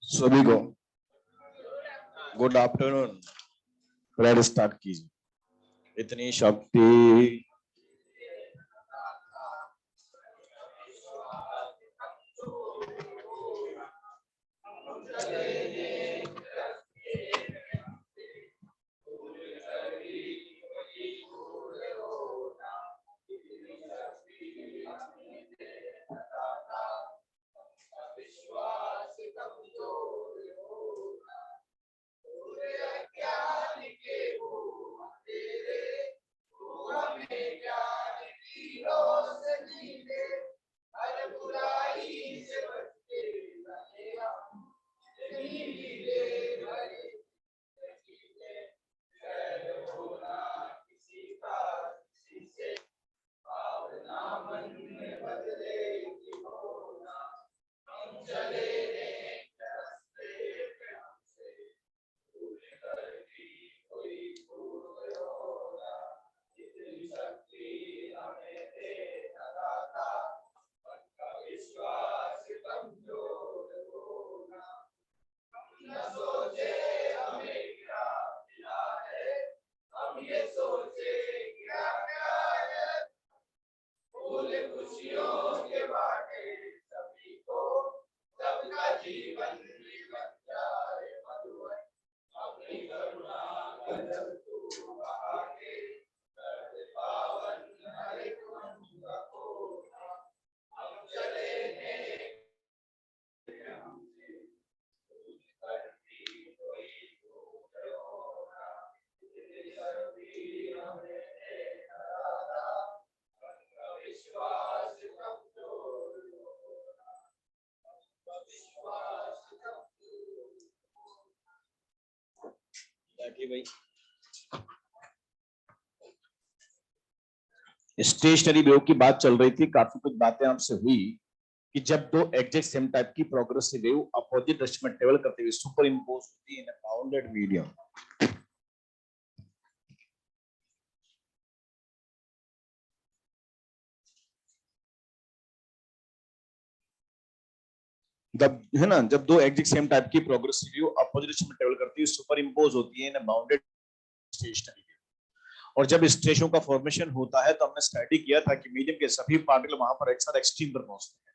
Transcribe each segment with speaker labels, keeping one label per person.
Speaker 1: सभी को good afternoon. Red start कीजिए। इतनी शक्ति भाई स्टेशनरी वेव की बात चल रही थी। काफी कुछ बातें आपसे हुई कि जब दो एग्जैक्ट सेम टाइप की प्रोग्रेसिव वेव अपोजिट डायरेक्शन में ट्रेवल करते हुए सुपर इंपोज होती है इन अ बाउंडेड मीडियम। जब है ना, जब दो एग्जैक्ट सेम टाइप की प्रोग्रेसिव वेव अपोजिट डायरेक्शन में ट्रेवल करती है सुपर इंपोज होती है इन अ बाउंडेड स्टेशनरी। और जब स्टेशनों का फॉर्मेशन होता है तो हमने स्टडी किया था कि मीडियम के सभी पार्टिकल वहां पर एक साथ एक्सट्रीम पर पहुंचते हैं,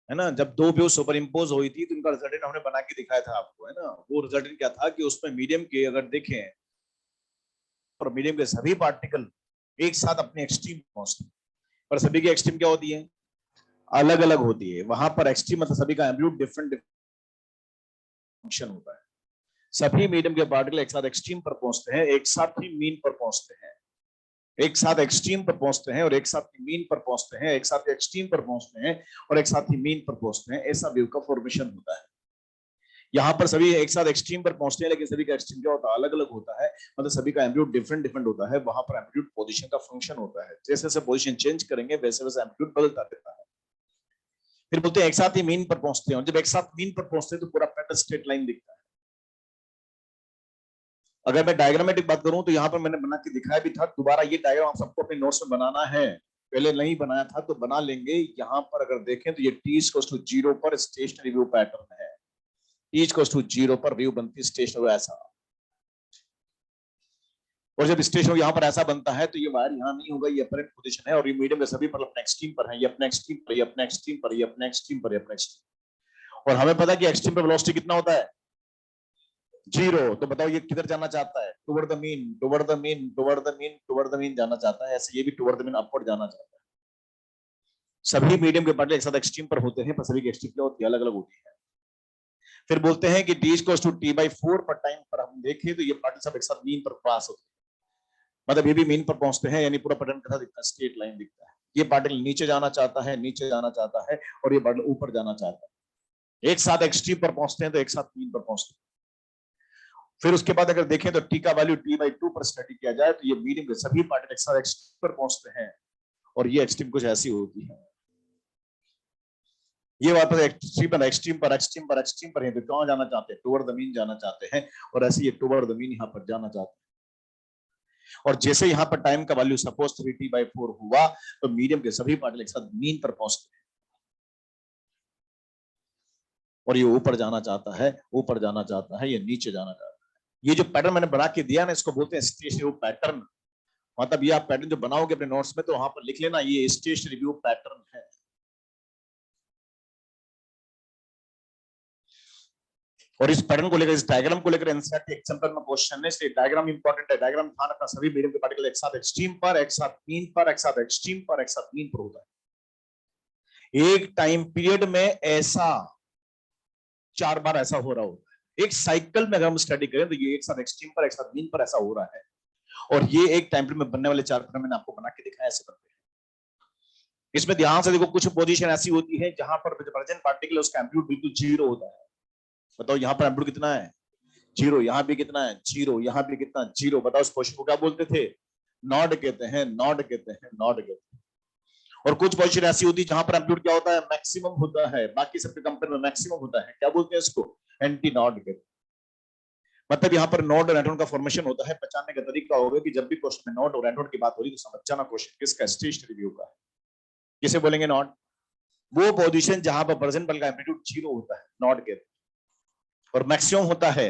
Speaker 1: है ना। जब दो वेव सुपर इंपोज हुई थी तो उनका रिजल्टेंट हमने बना के दिखाया था आपको, है ना। वो रिजल्टेंट क्या था कि उसमें मीडियम के अगर देखें और मीडियम के सभी पार्टिकल एक साथ अपने एक्सट्रीम पहुंचते हैं, पर सभी की एक्सट्रीम क्या होती है? अलग अलग होती है। वहां पर एक्सट्रीम मतलब सभी का एम्पलीट्यूड डिफरेंट फंक्शन होता है। सभी मीडियम के पार्टिकल एक साथ एक्सट्रीम पर पहुंचते हैं, एक साथ ही मीन पर पहुंचते हैं, एक साथ एक्सट्रीम पर पहुंचते हैं और एक साथ ही मीन पर पहुंचते हैं, एक साथ एक्सट्रीम पर पहुंचते हैं और एक साथ ही मीन पर पहुंचते हैं। ऐसा वेव का फॉर्मेशन होता है। यहाँ पर सभी एक साथ एक्सट्रीम पर पहुंचते हैं, लेकिन सभी का एक्सट्रीम क्या होता है? अलग अलग होता है। मतलब सभी का एम्पलीट्यूड डिफरेंट डिफरेंट होता है। वहां पर एम्पलीट्यूड पोजीशन का फंक्शन होता है। जैसे जैसे पोजीशन चेंज करेंगे वैसे वैसे एम्पलीट्यूड बदलता रहता है। फिर बोलते हैं एक साथ ही मीन पर पहुंचते हैं, और जब एक साथ मीन पर पहुंचते हैं तो पूरा पैटर्न स्ट्रेट लाइन दिखता है। अगर मैं डायग्रामेटिक बात करूं तो यहाँ पर मैंने बना के दिखाया भी था। दोबारा ये डायग्राम आप सबको अपने नोट्स में बनाना है। पहले नहीं बनाया था तो बना लेंगे। यहाँ पर अगर देखें तो ये t = 0 पर स्टेशनरी व्यू पैटर्न है। t = 0 पर व्यू बनती है स्टेशनरी ऐसा। और जब स्टेशन यहाँ पर ऐसा बनता है तो ये वायर यहाँ नहीं होगा, ये अपरेंट पोजीशन है। और ये मीडियम के सभी पर अपने एक्सट्रीम पर है। ये अपने एक्सट्रीम पर, ये अपने एक्सट्रीम पर, ये अपने एक्सट्रीम पर, ये अपने एक्सट्रीम। और हमें पता है कि एक्सट्रीम पर वेलोसिटी कितना होता है? 0। तो बताओ ये किधर जाना चाहता है? Toward the mean, toward the mean, toward the mean, toward the mean जाना चाहता है। ऐसे ये भी टुवर्ड द मीन अपवर्ड जाना चाहता है। सभी मीडियम के पार्टिकल एक साथ एक्सट्रीम पर होते हैं, पर सभी की एक्सट्रीम क्या होती है? अलग अलग होती है। फिर बोलते हैं कि d = t/4 पर टाइम पर हम देखें तो ये पार्टिकल सब एक साथ मीन पर पास होते हैं। मतलब ये भी मीन पर पहुंचते हैं, यानी पूरा पैटर्न कैसा दिखता है? स्ट्रेट लाइन दिखता है। ये पार्टिकल नीचे जाना चाहता है, नीचे जाना चाहता है, और ये पार्टिकल ऊपर जाना चाहता है। एक साथ एक्सट्रीम पर पहुंचते हैं तो एक साथ मीन पर पहुंचते हैं। फिर उसके बाद अगर देखें तो t का वैल्यू t/2 पर स्टडी किया जाए तो ये मीडियम के सभी पार्टिकल एक साथ एक्सट्रीम पर पहुंचते हैं, और ये एक्सट्रीम कुछ ऐसी होती है। ये वापस एक्सट्रीम पर एक्सट्रीम पर एक्सट्रीम पर एक्सट्रीम पर है तो कहां जाना चाहते हैं? टुवर्ड द मीन जाना चाहते हैं। और ऐसे ये टुवर्ड द मीन यहाँ पर जाना चाहते हैं। और जैसे यहाँ पर टाइम का वैल्यू सपोज 3t/4 हुआ तो मीडियम के सभी पार्टिकल एक साथ मीन पर पहुंचते हैं। और ये ऊपर जाना चाहता है, ऊपर जाना चाहता है, ये नीचे जाना चाहता है। ये जो पैटर्न मैंने बना के दिया ना, इसको बोलते हैं स्टेज रिव्यू पैटर्न। मतलब ये आप पैटर्न जो बनाओगे अपने नोट्स में तो वहां पर लिख लेना, ये स्टेज रिव्यू पैटर्न है। और इस पैटर्न को लेकर, इस डायग्राम को लेकर एनसीईआरटी एग्जांपल में क्वेश्चन है, इसलिए डायग्राम इंपॉर्टेंट है। डायग्राम ध्यान रखना, सभी मीडियम के पार्टिकल एक साथ एक्सट्रीम पर, एक साथ मीन पर, एक साथ एक्सट्रीम पर, एक साथ मीन पर होता है। एक टाइम पीरियड में ऐसा 4 बार ऐसा हो रहा होता है। एक साइकिल में अगर हम स्टडी करें तो ये एक साथ एक्सट्रीम पर, एक साथ मीन पर ऐसा हो रहा है। और ये एक टाइम पीरियड में बनने वाले 4 पैटर्न मैंने आपको बना के दिखाया, ऐसे बनते हैं। इसमें ध्यान से देखो, कुछ पोजीशन ऐसी होती है जहां पर प्रेजेंट पार्टिकल उसका एम्पलीट्यूड बिल्कुल जीरो होता है। बताओ यहाँ पर एम्पलीट्यूड कितना है? जीरो। यहाँ भी कितना है? जीरो। यहाँ भी कितना? जीरो। बताओ इस पोजीशन को क्या बोलते थे? नॉड कहते हैं, नॉड कहते हैं, नॉड कहते हैं। और कुछ पोजीशन ऐसी होती है जहां पर एम्पलीट्यूड क्या होता है? मैक्सिमम होता है, बाकी सबके कंपेयर में मैक्सिमम होता है। क्या बोलते हैं इसको? एंटी नॉड कहते हैं। मतलब यहाँ पर नोड और एंटोन का फॉर्मेशन होता है। पहचानने का तरीका होगा कि जब भी क्वेश्चन में नोड और एंटोन की बात हो रही तो समझ जाना क्वेश्चन किसका? स्टेज रिव्यू का है। किसे बोलेंगे नॉड? वो पोजीशन जहां पर प्रेजेंट बल का एम्पलीट्यूड जीरो होता है, नॉड कहते हैं। और मैक्सिमम होता है,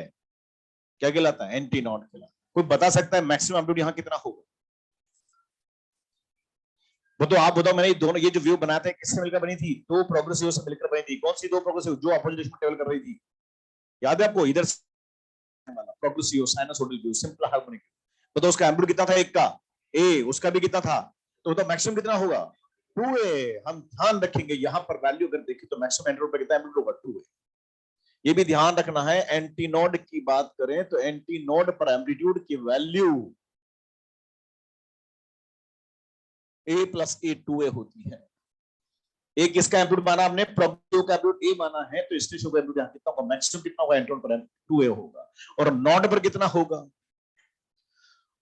Speaker 1: क्या कहलाता है? एंटी नॉड कहलाता है। कोई बता सकता है मैक्सिमम एम्पलीट्यूड यहाँ कितना होगा? वो तो आप बताओ। मैंने ये दोनों, ये जो व्यू बनाते हैं किससे मिलकर बनी थी? दो प्रोग्रेसिव से मिलकर बनी थी। कौन सी दो प्रोग्रेसिव? जो अपोजिट डायरेक्शन में ट्रेवल कर रही थी। याद है आपको? इधर वाला progressive sinusoidal view, simple harmonic. तो उसका एम्पलीट्यूड कितना था? एक का ए, उसका भी कितना था? तो मैक्सिमम कितना होगा? 2a। हम ध्यान रखेंगे यहां पर वैल्यू अगर देखें तो मैक्सिमम एंटीनोड पे कितना एम्पलीट्यूड होगा? 2a। ये भी ध्यान रखना है, एंटीनोड की बात करें तो एंटीनोड पर एम्पलीट्यूड की value a plus A 2a होती है। एक इसका एम्पलीट्यूड माना हमने, प्रोग्रेसिव का एम्पलीट्यूड ए माना है, तो स्टेज का एम्पलीट्यूड कितना होगा? मैक्सिमम कितना होगा एंटीनोड पर? 2a होगा। और नोड पर कितना होगा?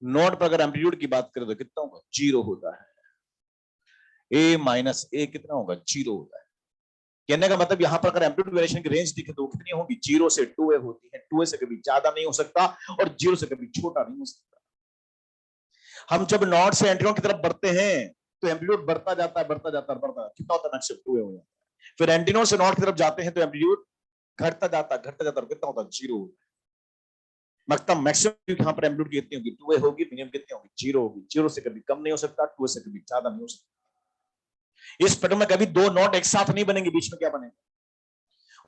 Speaker 1: नोड पर अगर एम्पलीट्यूड की बात करें तो कितना होगा? जीरो होता है। ए माइनस ए कितना होगा? जीरो होता है। कहने का मतलब यहां पर अगर एम्पलीट्यूड वेरिएशन की रेंज दिखे तो कितनी होगी? 0 से 2a होती है। 2a से कभी ज्यादा नहीं हो सकता और 0 से कभी छोटा नहीं हो सकता। हम जब नॉट से एंटीनोड की तरफ बढ़ते हैं तो एम्पलीट्यूड बढ़ता जाता है, बढ़ता जाता है, बढ़ता जाता। कितना होता है? मैक्सिमम 2a हो जाता है। फिर एंटीनोड से नॉट की तरफ जाते हैं तो एम्पलीट्यूड घटता जाता, घटता जाता, कितना होता है? 0 होता है। मतलब मैक्सिमम यहां पर एम्पलीट्यूड कितनी होगी? 2a होगी। मिनिमम कितनी होगी? 0 होगी। 0 से कभी कम नहीं हो सकता, 2a से कभी ज्यादा नहीं हो सकता। इस पैटर्न में कभी दो नॉट एक साथ नहीं बनेंगे, बीच में क्या बनेगा?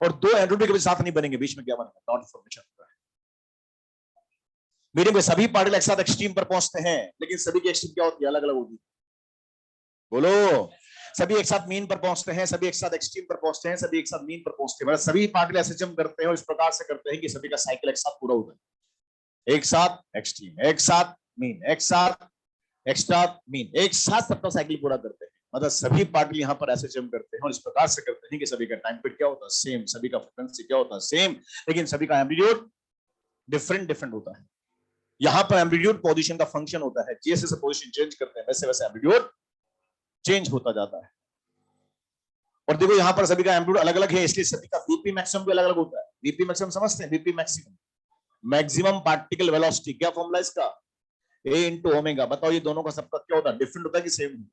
Speaker 1: और दो एंटीनोड कभी साथ नहीं बनेंगे, बीच में क्या बनेगा? नॉट फॉर्मेशन होता है। मीडियम में सभी पार्टिकल एक साथ एक्सट्रीम पर पहुंचते हैं, लेकिन सभी की एक्सट्रीम क्या होती है? अलग अलग होती है। बोलो। सभी एक साथ मीन पर पहुंचते हैं, सभी एक साथ एक्सट्रीम पर पहुंचते हैं, सभी एक साथ मीन पर पहुंचते हैं। मतलब सभी पार्टिकल ऐसे जंप करते हैं और इस प्रकार से करते हैं कि सभी का साइकिल एक साथ पूरा होता है। एक साथ एक्सट्रीम, एक साथ मीन, एक साथ एक्स्ट्रा मीन, एक साथ सबका साइकिल पूरा करते हैं। मतलब सभी पार्टिकल यहाँ पर ऐसे जंप करते हैं और इस प्रकार से करते हैं कि सभी का टाइम पीरियड क्या होता है? सेम। सभी का फ्रीक्वेंसी क्या होता है? सेम। लेकिन सभी का एम्पलीट्यूड डिफरेंट डिफरेंट होता है। यहाँ पर एम्पलीट्यूड पोजीशन का फंक्शन होता है। जैसे जैसे पोजीशन चेंज करते हैं वैसे वैसे एम्पलीट्यूड चेंज होता जाता है। और देखो यहाँ पर सभी का एम्पलीट्यूड अलग अलग है, इसलिए सभी का बीपी मैक्सिमम भी अलग अलग होता है। बीपी मैक्सिमम समझते हैं? BP maximum, maximum particle velocity. क्या फॉर्मूला इसका? ए इंटू ओमेगा। बताओ ये दोनों का सबका क्या होता है? डिफरेंट होता है कि सेम?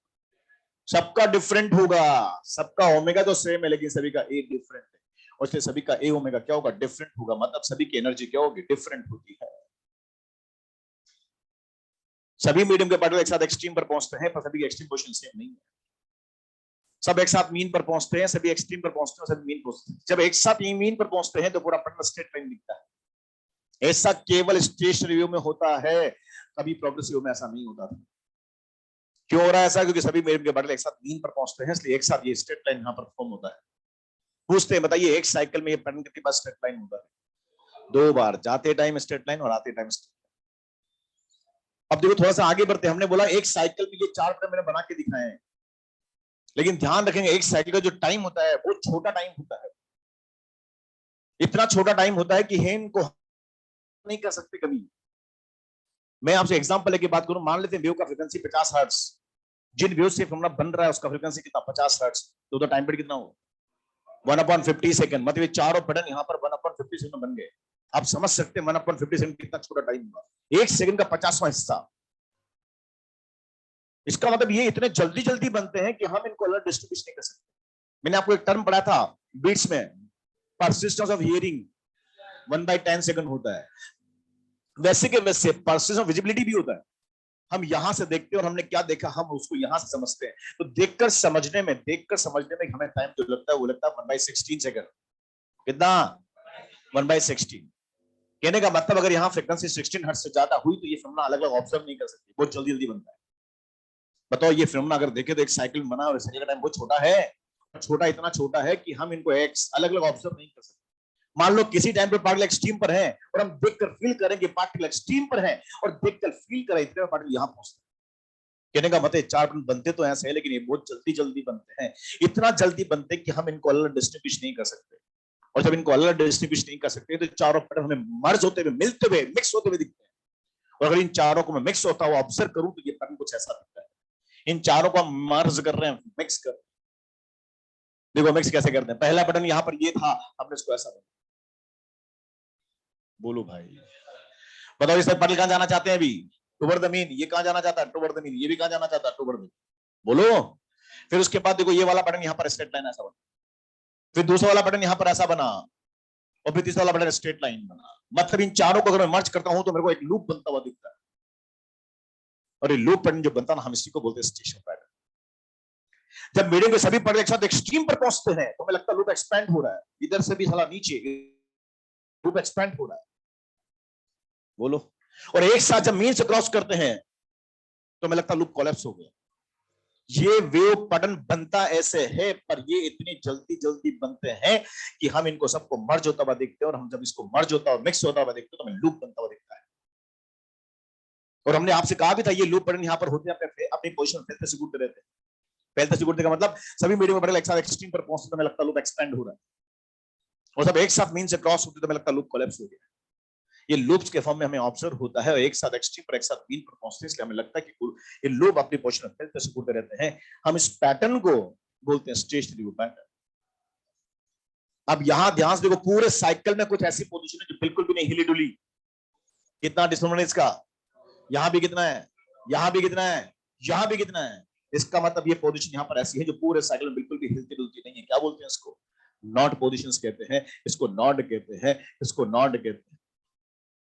Speaker 1: सबका डिफरेंट होगा। सबका ओमेगा तो सेम है लेकिन सभी का ए डिफरेंट है, और इसलिए सभी का ए ओमेगा क्या होगा? डिफरेंट होगा। मतलब सभी की एनर्जी क्या होगी? डिफरेंट होती है। सभी मीडियम के पार्टिकल एक साथ एक्सट्रीम पर पहुंचते हैं पर सभी की एक्सट्रीम पोजीशन सेम नहीं है। सब एक साथ मीन पर पहुंचते हैं, सभी एक्सट्रीम पर पहुंचते हैं, सभी मीन पहुंचते हैं। जब एक साथ मीन पर पहुंचते हैं तो पूरा पैटर्न स्ट्रेट लाइन दिखता है। ऐसा केवल स्टेज रिव्यू में होता है, कभी प्रोग्रेसिव में ऐसा नहीं होता था। क्यों हो रहा है ऐसा? क्योंकि सभी मीडियम के पार्टिकल एक साथ मीन पर पहुंचते हैं, इसलिए एक साथ ये स्ट्रेट लाइन यहां पर फॉर्म होता है। पूछते हैं बताइए, एक साइकिल में ये पैटर्न कितनी बार स्ट्रेट लाइन होता है? 2 बार। जाते टाइम स्ट्रेट लाइन और आते टाइम स्ट्रेट। अब देखो थोड़ा सा आगे बढ़ते हैं। हमने बोला एक साइकिल में ये 4 पैटर्न मैंने बना के दिखाए हैं, लेकिन ध्यान रखेंगे एक साइकिल का जो टाइम होता है वो छोटा टाइम होता है। इतना छोटा टाइम होता है कि हम को नहीं कर सकते कभी। मैं आपसे एग्जांपल लेके बात करूं, मान लेते हैं वेव का फ्रीक्वेंसी 50 हर्ट्ज। जिन वेव से हमारा बन रहा है उसका फ्रीक्वेंसी कितना? 50 हर्ट्ज। तो टाइम पीरियड कितना होगा? 1/50 सेकंड। मतलब ये चारों पैटर्न यहाँ पर 1/50 सेकंड बन गए। आप समझ सकते हैं 1/50 सेकंड कितना छोटा टाइम होगा? 1 सेकंड का 50वां हिस्सा। इसका मतलब ये इतने जल्दी जल्दी बनते हैं कि हम इनको अलग डिस्ट्रीब्यूशन नहीं कर सकते। मैंने आपको एक टर्म पढ़ा था बीट्स में, परसिस्टेंस ऑफ हियरिंग 1/10 सेकंड होता है। वैसे के वैसे परसिस्टेंस ऑफ विजिबिलिटी भी होता है। हम यहां से देखते हैं और हमने क्या देखा हम उसको यहां से समझते हैं। तो देखकर समझने में हमें टाइम जो लगता है वो लगता है 1/16 सेकंड। कितना? 1/16। कहने का मतलब अगर यहाँ फ्रीक्वेंसी 16 हर्ट्ज से ज्यादा हुई तो ये फिल्म अलग अलग ऑब्जर्व नहीं कर सकती, बहुत जल्दी जल्दी बनता है। बताओ ये फिल्म अगर देखे तो एक साइकिल बना और साइकिल का टाइम बहुत छोटा है, छोटा इतना छोटा है कि हम इनको अलग अलग ऑब्जर्व नहीं कर सकते। मान लो किसी टाइम पे पार्टिकल एक्सट्रीम पर है और हम देखकर फील करें कि पार्टिकल एक्सट्रीम पर है और देखकर फील करें इतने में पार्टिकल यहां पहुंचते हैं। कहने का मतलब 4 बनते तो ऐसे है लेकिन ये बहुत जल्दी जल्दी बनते हैं, इतना जल्दी बनते कि हम इनको अलग डिस्टिंग्विश नहीं कर सकते। और जब इनको अलग डिस्टिंग्विश नहीं कर सकते तो चारों पैटर्न हमें मर्ज होते हुए, मिलते हुए, मिक्स होते हुए दिखते हैं। और अगर इन चारों को मैं मिक्स होता हुआ ऑब्जर्व करूं तो ये पैटर्न कुछ ऐसा दिखता है। इन चारों को हम मर्ज कर रहे हैं, मिक्स कर। देखो मिक्स कैसे करते हैं। पहला बटन यहां पर ये था, हमने इसको ऐसा बना। बोलो भाई, बताओ इस पैटर्न कहां जाना चाहते हैं अभी? Toward the mean. ये कहां जाना चाहता है? Toward the mean. ये भी कहां जाना चाहता है? Toward the mean. बोलो। फिर उसके बाद देखो ये वाला बटन यहां पर स्ट्रेट लाइन ऐसा बना, फिर दूसरा वाला बटन यहां पर ऐसा बना, और फिर तीसरा वाला बटन स्ट्रेट लाइन बना। मतलब इन चारों को अगर मैं मर्ज करता हूं तो मेरे को एक लूप बनता हुआ दिखता है। और ये लूप पैटर्न जो बनता है ना, हम इसी को बोलते हैं स्टेशन पैटर्न। जब मीडियम के सभी पैटर्न एक साथ एक्सट्रीम पर पहुंचते हैं तो हमें लगता है लूप एक्सपेंड हो रहा है, इधर से भी साला नीचे लूप एक्सपेंड हो रहा है। बोलो। और एक साथ जब मीन से क्रॉस करते हैं तो हमें लगता है लूप कोलैप्स हो गया। ये वेव पैटर्न बनता ऐसे है, पर ये इतनी जल्दी जल्दी बनते हैं कि हम इनको सबको मर्ज होता हुआ देखते हैं। और हम जब इसको मर्ज होता हुआ, मिक्स होता हुआ देखते हैं तो हमें लूप बनता हुआ दिखता है। और हमने आपसे कहा भी था ये लूप पैटर्न यहां पर होते हैं, अपनी पोजीशन फैलते सिकुड़ते रहते हैं। फैलते सिकुड़ते का मतलब सभी मीडियम पैटर्न एक साथ एक्सट्रीम पर पहुंचते तो हमें लगता है लूप एक्सपेंड हो रहा है, और सब एक साथ मीन से क्रॉस होते तो हमें लगता है लूप कोलैप्स हो गया। ये लूप्स के फॉर्म में हमें ऑब्जर्व होता है, और एक साथ एक्सट्रीम पर एक साथ मीन पर पहुंचते हैं, इसलिए हमें लगता है कि ये लूप अपनी पोजीशन में फैलते सिकुड़ते रहते हैं। हम इस पैटर्न को बोलते हैं स्टेशनरी लूप पैटर्न। अब यहां ध्यान से देखो, पूरे साइकिल में कुछ ऐसी पोजीशन है जो बिल्कुल भी नहीं हिली डुली। कितना डिस्प्लेसमेंट इसका? यहां भी कितना है, यहां भी कितना है, यहां भी कितना है। इसका मतलब ये पोजीशन यहां पर ऐसी है जो पूरे साइकिल में बिल्कुल भी हिलती डुलती नहीं है। क्या बोलते हैं इसको? नॉट पोजीशंस कहते हैं, इसको नॉड कहते हैं, इसको नॉड कहते हैं,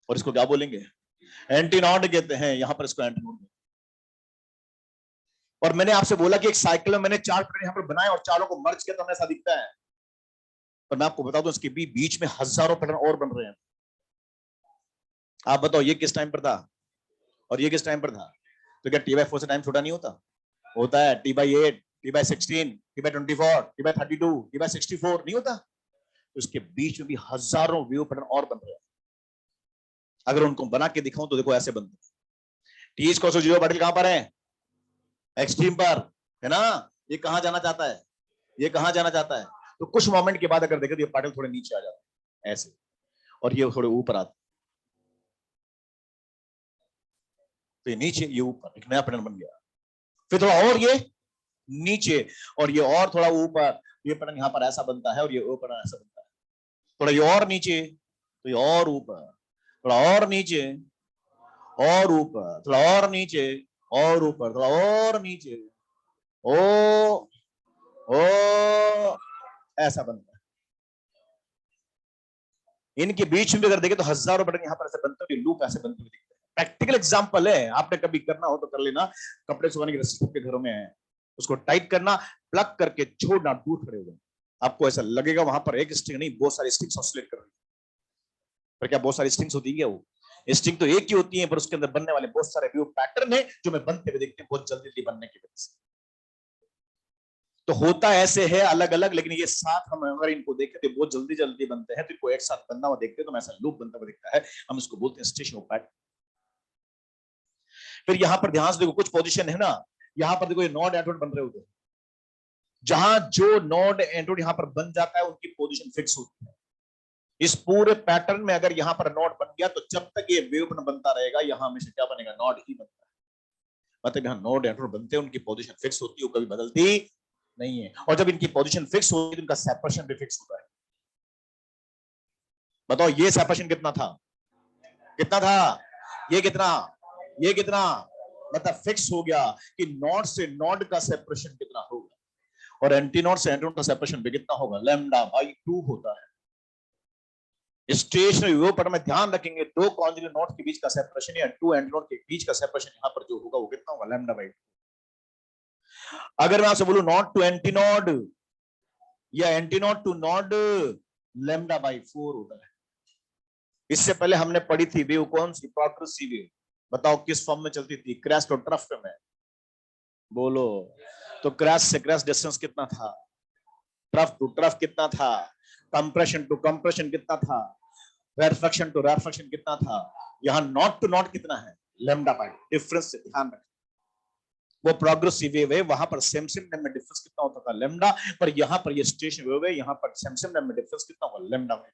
Speaker 1: और इसको क्या बोलेंगे? एंटी नॉड कहते हैं। यहां पर इसको एंटी नॉड। और मैंने आपसे बोला कि एक साइकिल में मैंने 4 पैटर्न यहां पर बनाए और चारों को मर्ज किया तो हमें ऐसा दिखता है। पर मैं आपको बता दूं इसके बीच में हजारों पैटर्न और बन रहे हैं। आप बताओ ये किस टाइम पर था और ये किस टाइम पर था? तो क्या T/4 से टाइम छोटा नहीं होता? होता है। T/8, T/16, T/24, T/32, T/64 नहीं होता? तो इसके बीच में भी हजारों वेव पैटर्न और बन रहे हैं। अगर उनको बना के दिखाऊं तो देखो ऐसे बनते हैं। T/0 पैटर्न कहां पर है? एक्सट्रीम पर है ना। ये कहां जाना चाहता है? ये कहां जाना चाहता है? तो कुछ मोमेंट के बाद अगर देखें तो ये पैटर्न थोड़े नीचे आ जाते हैं ऐसे, और ये थोड़े ऊपर आते, तो ये नीचे, ये ऊपर, एक नया पैटर्न बन गया। फिर थोड़ा और ये नीचे, और ये और थोड़ा ऊपर, ये पैटर्न यहां पर ऐसा बनता है, और ये ऊपर ऐसा बनता है। थोड़ा ये और नीचे, तो ये और ऊपर, थोड़ा और नीचे, और ऊपर, थोड़ा और नीचे, और ऊपर, थोड़ा और नीचे, ओ ओ ऐसा बनता है। इनके बीच में अगर देखें तो हजारों पैटर्न यहां पर ऐसे बनते हुए, लूप ऐसे बनते हुए दिखते हैं। प्रैक्टिकल एग्जांपल है, आपने कभी करना हो तो कर लेना। कपड़े सुखाने की रस्सी सबके घरों में है, उसको टाइट करना, प्लग करके छोड़ना, दूर खड़े हो जाए। आपको ऐसा लगेगा वहां पर एक स्ट्रिंग नहीं, बहुत सारी स्ट्रिंग्स ऑसिलेट कर रही है। पर क्या बहुत सारी स्ट्रिंग्स होती है? वो स्ट्रिंग तो एक ही होती है, पर उसके अंदर बनने वाले बहुत सारे व्यू पैटर्न है जो मैं बनते हुए देखते हैं बहुत जल्दी जल्दी बनने की वजह से। तो होता ऐसे है अलग अलग, लेकिन ये साथ हम अगर इनको देखें तो बहुत जल्दी जल्दी बनते हैं। तो इनको एक साथ बनना हुआ देखते हैं तो ऐसा लूप बनता हुआ दिखता है, हम इसको बोलते हैं स्टेशन पैटर्न। फिर यहां पर ध्यान से देखो, कुछ पोजीशन है ना, यहां पर देखो ये नोड एंड्रॉइड बन रहे होते हैं। जहां जो नोड एंड्रॉइड यहां पर बन जाता है उनकी पोजीशन फिक्स होती है। इस पूरे पैटर्न में अगर यहां पर नोड बन गया तो जब तक ये वेव बनता रहेगा, यहां हमेशा क्या बनेगा? नोड ही बनता है। मतलब यहां नोड एंड्रॉइड बनते हैं, उनकी पोजीशन फिक्स होती है, वो कभी बदलती नहीं है। और जब इनकी पोजीशन फिक्स होती है तो इनका सेपरेशन भी फिक्स होता है। बताओ ये सेपरेशन कितना था? कितना था? ये कितना? ये कितना? मतलब फिक्स हो गया कि नोड से नोड का सेपरेशन कितना होगा, और एंटी नोड से एंटी नोड का सेपरेशन भी कितना होगा? लैम्डा बाई 2 होता है। स्टेशनरी वेव पर में ध्यान रखेंगे दो कॉन्जुगेट नोड के बीच का सेपरेशन या टू एंटी नोड के बीच का सेपरेशन यहां पर जो होगा वो कितना होगा, लैम्डा बाई 2। अगर मैं आपसे बोलूं नोड टू एंटी नोड या anti node to node, lambda by 4 होता है। इससे पहले हमने पढ़ी थी वेव कौन सी, प्रोग्रेसिव वेव। बताओ किस फॉर्म में चलती थी, क्रैश और ट्रफ में। बोलो तो क्रैश से क्रैश डिस्टेंस कितना था, ट्रफ टू ट्रफ कितना था, कंप्रेशन टू कंप्रेशन कितना था, रेफ्रैक्शन टू रेफ्रैक्शन कितना था, यहां नॉट टू नॉट कितना है, लैम्डा बाई। डिफरेंस से ध्यान रखें, वो प्रोग्रेसिव वेव है, वहां पर सेम में डिफरेंस कितना होता था, लैम्डा। पर यहां पर ये स्टेशन वेव है, यहां पर सेम में डिफरेंस कितना होगा, लैम्डा बाई।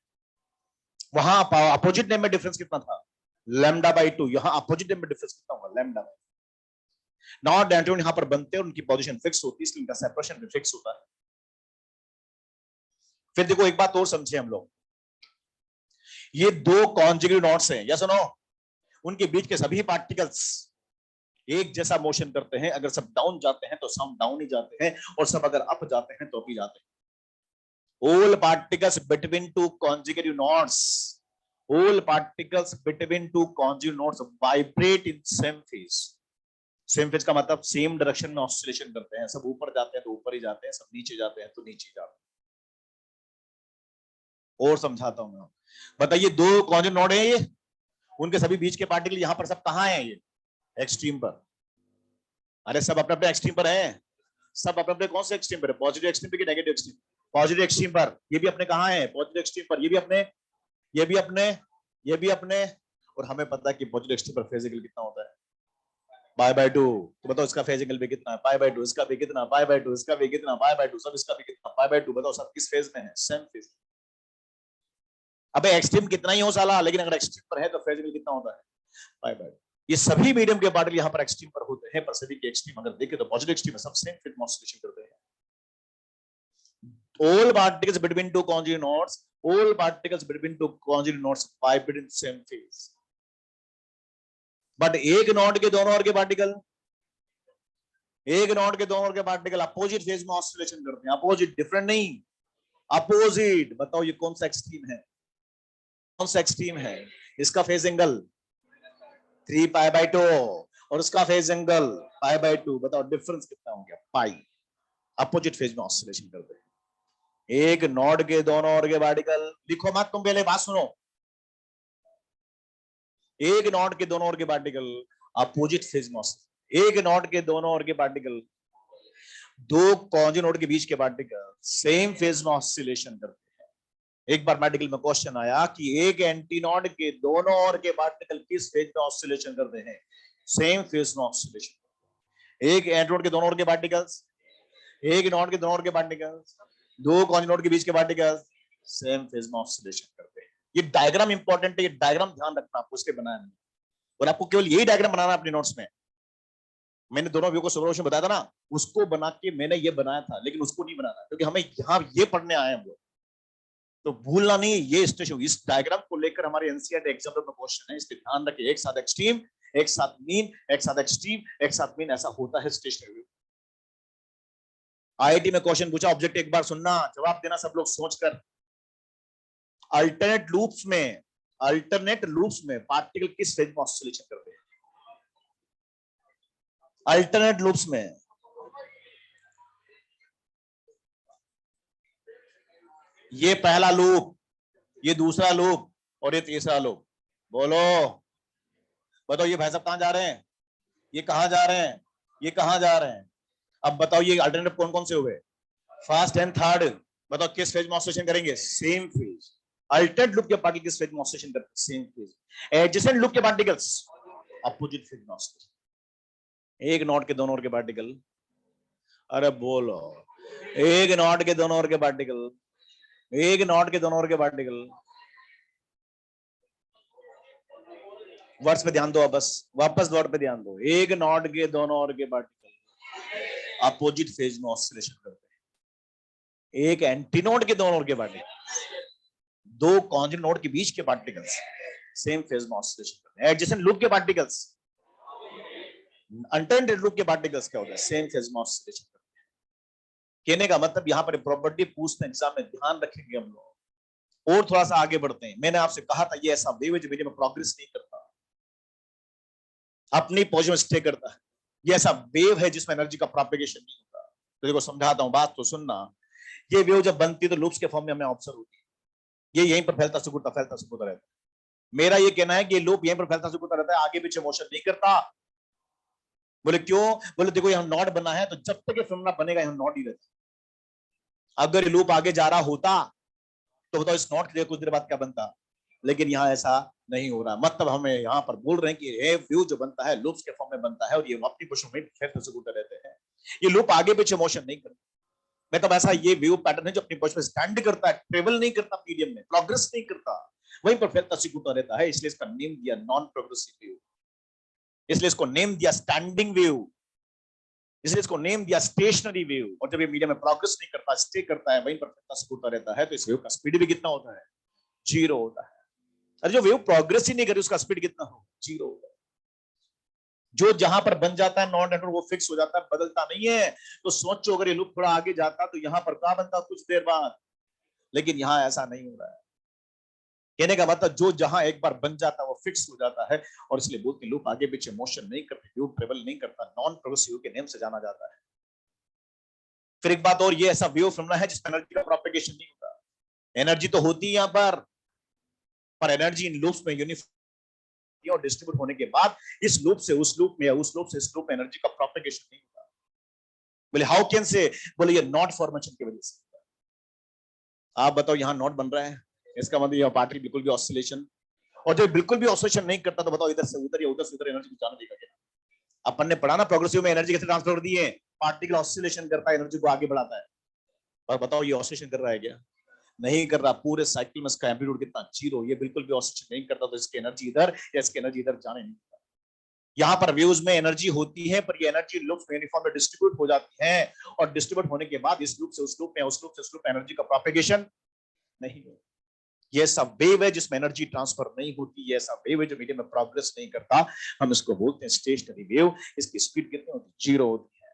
Speaker 1: वहां अपोजिट नेम में डिफरेंस कितना था, लैम्डा बाई 2। यहां अपोजिट नेम में डिफरेंस कितना होगा, लैम्डा बाई। नॉट एंटीनोड यहां पर बनते हैं, उनकी पोजीशन फिक्स होती है, इसलिए इनका सेपरेशन भी फिक्स होता है। फिर देखो एक बात और समझे हम लोग, ये दो कॉन्जुगेट नोड्स हैं, या सुनो, उनके बीच के सभी पार्टिकल्स एक जैसा मोशन करते हैं। अगर सब डाउन जाते हैं तो सब डाउन ही जाते हैं, और सब अगर अप जाते हैं तो अप ही जाते हैं। All particles between two conjugate nodes, all particles between two conjugate nodes vibrate in same phase. Same phase का मतलब सेम डायरेक्शन में ऑसिलेशन करते हैं। सब ऊपर जाते हैं तो ऊपर ही जाते हैं, सब नीचे जाते हैं तो नीचे जाते हैं। और समझाता हूं मैं, बताइए दो कॉन्जुगेट नोड है ये, उनके सभी बीच के पार्टिकल यहां पर सब कहां है, ये एक्सट्रीम पर। अरे सब अपने अपने एक्सट्रीम पर हैं, सब अपने अपने कौन से एक्सट्रीम पर है, पॉजिटिव एक्सट्रीम पर कि नेगेटिव एक्सट्रीम, पॉजिटिव एक्सट्रीम पर। ये भी अपने कहां है, पॉजिटिव एक्सट्रीम पर। ये भी अपने, ये भी अपने, ये भी अपने। और हमें पता है कि पॉजिटिव एक्सट्रीम पर फेज एंगल कितना होता है, पाई बाय 2। तो बताओ इसका फेज एंगल भी कितना है, पाई बाय 2। इसका भी कितना, पाई बाय 2। इसका भी कितना, पाई बाय 2। सब इसका भी कितना, पाई बाय 2। बताओ सब किस फेज में है, सेम फेज। अबे एक्सट्रीम कितना ही हो साला, लेकिन अगर एक्सट्रीम पर है तो फेज एंगल कितना होता है, पाई बाय 2। ये सभी मीडियम के पार्टिकल यहां पर एक्सट्रीम पर होते हैं, पर सभी के एक्सट्रीम अगर देखें तो पॉजिटिव एक्सट्रीम में सब सेम फेज में ऑसिलेशन करते हैं। All particles between two conjugate nodes, all particles between two conjugate nodes vibrate in same phase. But एक नोड के दोनों ओर के पार्टिकल, एक नोड के दोनों ओर के पार्टिकल अपोजिट फेज में ऑसिलेशन करते हैं। अपोजिट, डिफरेंट नहीं, अपोजिट। बताओ ये कौन सा एक्सट्रीम है, कौन सा एक्सट्रीम है, इसका फेज एंगल 3 पाई बाय 2 और उसका फेज एंगल पाई बाय 2। बताओ डिफरेंस कितना हो गया, पाई। अपोजिट फेज में ऑसिलेशन करते हैं। एक नोड के दोनों ओर के पार्टिकल, लिखो मत तुम, पहले बात सुनो। एक नोड के दोनों ओर के पार्टिकल अपोजिट फेज में, एक नोड के दोनों ओर के पार्टिकल, दो कॉन्जुगेट नोड के बीच के पार्टिकल सेम फेज में ऑसिलेशन करते हैं। एक बार मेडिकल में क्वेश्चन आया कि एक एंटीनोड के दोनों ओर के पार्टिकल किस फेज में ऑसिलेशन करते हैं, सेम फेज में ऑसिलेशन। एक एंटीनोड के दोनों ओर के पार्टिकल्स, एक नोड के दोनों ओर के पार्टिकल्स, दो कॉन्जुगेट नोड के बीच के पार्टिकल सेम फेज में ऑसिलेशन करते हैं। ये डायग्राम इंपॉर्टेंट है, ये डायग्राम ध्यान रखना आपको, उसके बनाया नहीं, और आपको केवल यही डायग्राम बनाना अपने नोट्स में। मैंने दोनों व्यू को सुबह बताया था ना, उसको बना के मैंने ये बनाया था, लेकिन उसको नहीं बनाना क्योंकि हमें यहाँ ये पढ़ने आए हम लोग, तो भूलना नहीं ये स्टेशन। इस डायग्राम को लेकर हमारे एनसीईआरटी एग्जाम में क्वेश्चन है, इसलिए ध्यान रखिए। एक साथ एक्सट्रीम, एक साथ मीन, एक साथ एक्सट्रीम, एक साथ मीन, ऐसा होता है स्टेशनरी व्यू। आईआईटी में क्वेश्चन पूछा, ऑब्जेक्ट एक बार सुनना, जवाब देना सब लोग सोचकर। अल्टरनेट लूप्स में, अल्टरनेट लूप्स में पार्टिकल किस फेज में ऑसिलेशन करते हैं, अल्टरनेट लूप्स में। ये पहला लूप, ये दूसरा लूप और ये तीसरा लूप। बोलो, बताओ ये भाई साहब कहां जा रहे हैं, ये कहां जा रहे हैं, ये कहां जा रहे हैं। अब बताओ ये अल्टरनेटिव कौन कौन से हुए, फर्स्ट एंड थर्ड। बताओ किस फेज में ऑसिलेशन करेंगे, सेम फेज। अल्टरनेट लूप के पार्टिकल किस फेज में ऑसिलेशन करते हैं, सेम फेज। एडजेसेंट लूप के पार्टिकल्स अपोजिट फेज में ऑसिलेशन। एक नोड के दोनों ओर के पार्टिकल, अरे बोलो, एक नोड के दोनों ओर के पार्टिकल, एक नोड के दोनों ओर के पार्टिकल। वर्ड्स पे ध्यान दो, बस वापस वर्ड पे ध्यान दो। एक नोड के दोनों ओर के पार्टिकल अपोजिट फेज में ऑसिलेशन करते हैं। एक एंटीनोड के दोनों ओर के पार्टिकल, दो कॉन्जुगेट नोड के बीच के पार्टिकल्स सेम फेज में ऑसिलेशन करते हैं। एडजेसेंट लूप के पार्टिकल्स, अल्टरनेट लूप के पार्टिकल्स क्या होता है, सेम फेज में ऑसिलेशन करते हैं। कहने का मतलब यहां पर प्रॉपर्टी पूछते हैं एग्जाम में, ध्यान रखेंगे हम लोग। और थोड़ा सा आगे बढ़ते हैं। मैंने आपसे कहा था ये ऐसा वेव है जो मीडियम में प्रोग्रेस नहीं करता, अपनी पोजीशन में स्टे करता है। ये ऐसा वेव है जिसमें एनर्जी का प्रोपेगेशन नहीं होता। तो देखो समझाता हूं, बात तो सुनना। ये वेव जब बनती है तो लूप्स के फॉर्म में हमें ऑब्जर्व होती है। ये यहीं पर फैलता सिकुड़ता रहता है। मेरा ये कहना है कि ये लूप यहीं पर फैलता सिकुड़ता रहता है, आगे पीछे मोशन नहीं करता। बोले क्यों? बोले देखो यहाँ नॉट बना है, तो जब तक ये फिल्म बनेगा यहाँ नॉट ही रहता। अगर ये लूप आगे जा रहा होता तो बताओ इस नॉट के लिए कुछ देर बाद क्या बनता। लेकिन यहाँ ऐसा नहीं हो रहा। मतलब हमें यहाँ पर बोल रहे हैं कि ये व्यू जो बनता है लूप्स के फॉर्म में बनता है और ये अपनी पोजीशन में फैलते सिकुड़ते रहते हैं। ये लूप आगे पीछे मोशन नहीं करता। मतलब ऐसा ये व्यू पैटर्न है जो अपनी पोजीशन में स्टैंड करता है, ट्रेवल नहीं करता, मीडियम में प्रोग्रेस नहीं करता, वहीं पर फैलता सिकुड़ता रहता है। इसलिए इसका नेम दिया नॉन प्रोग्रेसिव व्यू, इसलिए इसको नेम दिया स्टैंडिंग व्यू, इसलिए इसको नेम दिया स्टेशनरी वेव। और जब ये मीडियम में प्रोग्रेस नहीं करता, स्टे करता है, वहीं पर फैलता सिकुड़ता रहता है, तो इस वेव का स्पीड भी कितना होता है? जीरो होता है। अरे जो वेव प्रोग्रेस ही नहीं करी उसका स्पीड कितना हो? जीरो होता है। जो जहां पर बन जाता है नॉन नेटवर्क वो फिक्स हो जाता है, बदलता नहीं है। तो सोचो अगर ये लूप थोड़ा आगे जाता तो यहां पर क्या बनता कुछ देर बाद। लेकिन यहां ऐसा नहीं हो रहा है। कहने का मतलब जो जहां एक बार बन जाता है वो फिक्स हो जाता है। और इसलिए बोलते लूप आगे पीछे मोशन नहीं करते, लूप ट्रेवल नहीं करता, नॉन प्रोग्रेसिव के नेम से जाना जाता है। फिर एक बात और, ये ऐसा वेव फिनोमेना है जिसमें एनर्जी का प्रोपेगेशन नहीं होता। एनर्जी तो होती है यहां पर एनर्जी इन लूप्स में यूनिफॉर्म और डिस्ट्रीब्यूट होने के बाद इस लूप से उस लूप में या उस लूप से इस लूप में एनर्जी का प्रोपेगेशन नहीं होता। बोले हाउ कैन से? बोले ये नॉट फॉर्मेशन की वजह से। आप बताओ यहां नॉट बन रहा है, इसका मतलब यह पार्टिकल बिल्कुल भी ऑसिलेशन, और जब बिल्कुल भी ऑसिलेशन नहीं करता तो बताओ इधर से उधर या उधर से उधर एनर्जी जाने देगा क्या? अपन ने पढ़ा ना प्रोग्रेसिव में एनर्जी कैसे ट्रांसफर दी है। पार्टिकल ऑसिलेशन करता है, एनर्जी को आगे बढ़ाता है। और बताओ ये ऑसिलेशन कर रहा है क्या? नहीं कर रहा। पूरे साइकिल में इसका एम्पलीट्यूड कितना? जीरो। ये बिल्कुल भी ऑसिलेशन नहीं करता, तो इसकी एनर्जी इधर या इसकी एनर्जी इधर जाने नहीं देता। यहाँ पर वेव्स में एनर्जी होती है, पर ये एनर्जी लूप में यूनिफॉर्म में डिस्ट्रीब्यूट हो जाती है, और डिस्ट्रीब्यूट होने के बाद इस लूप से उस लूप में, उस लूप से उस लूप में एनर्जी का प्रोपेगेशन नहीं होता। ये सब वेव है जिसमें एनर्जी ट्रांसफर नहीं होती। ये सब वेव है जो मीडियम में प्रोग्रेस नहीं करता। हम इसको बोलते हैं स्टेशनरी वेव। इसकी स्पीड कितनी होती है? जीरो होती है।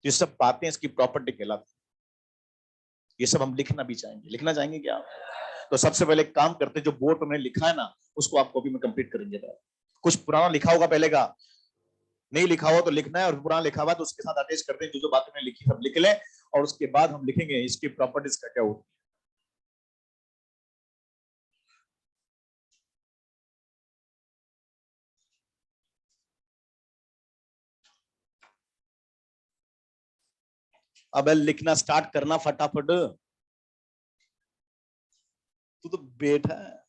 Speaker 1: ये सब बातें इसकी प्रॉपर्टी कहलाती है। ये सब हम लिखना भी चाहेंगे। लिखना चाहेंगे क्या? तो सबसे पहले काम करते, जो बोर्ड पर मैंने लिखा है ना उसको आप कॉपी में कंप्लीट करेंगे। कुछ पुराना लिखा होगा पहले का, नहीं लिखा हुआ तो लिखना है, और पुराना लिखा हुआ तो उसके साथ अटैच करते हैं। जो जो बातें मैंने लिखी सब लिख लें, और उसके बाद हम लिखेंगे इसकी प्रॉपर्टीज का क्या होती है। अब लिखना स्टार्ट करना फटाफट। तू तो बैठा है।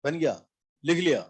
Speaker 1: बन गया? लिख लिया?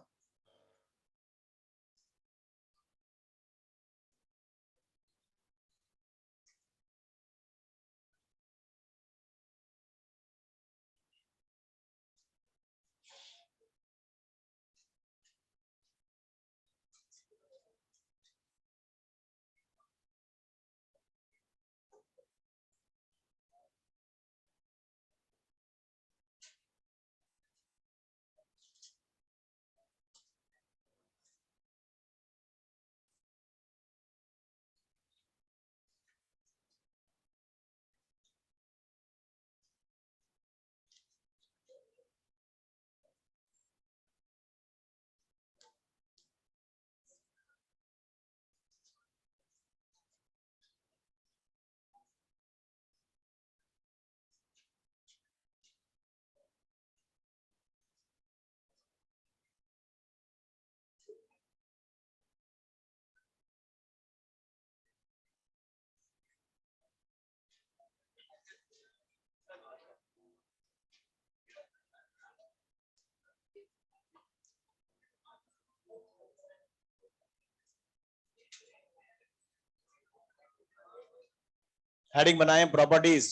Speaker 1: हेडिंग बनाए प्रॉपर्टीज,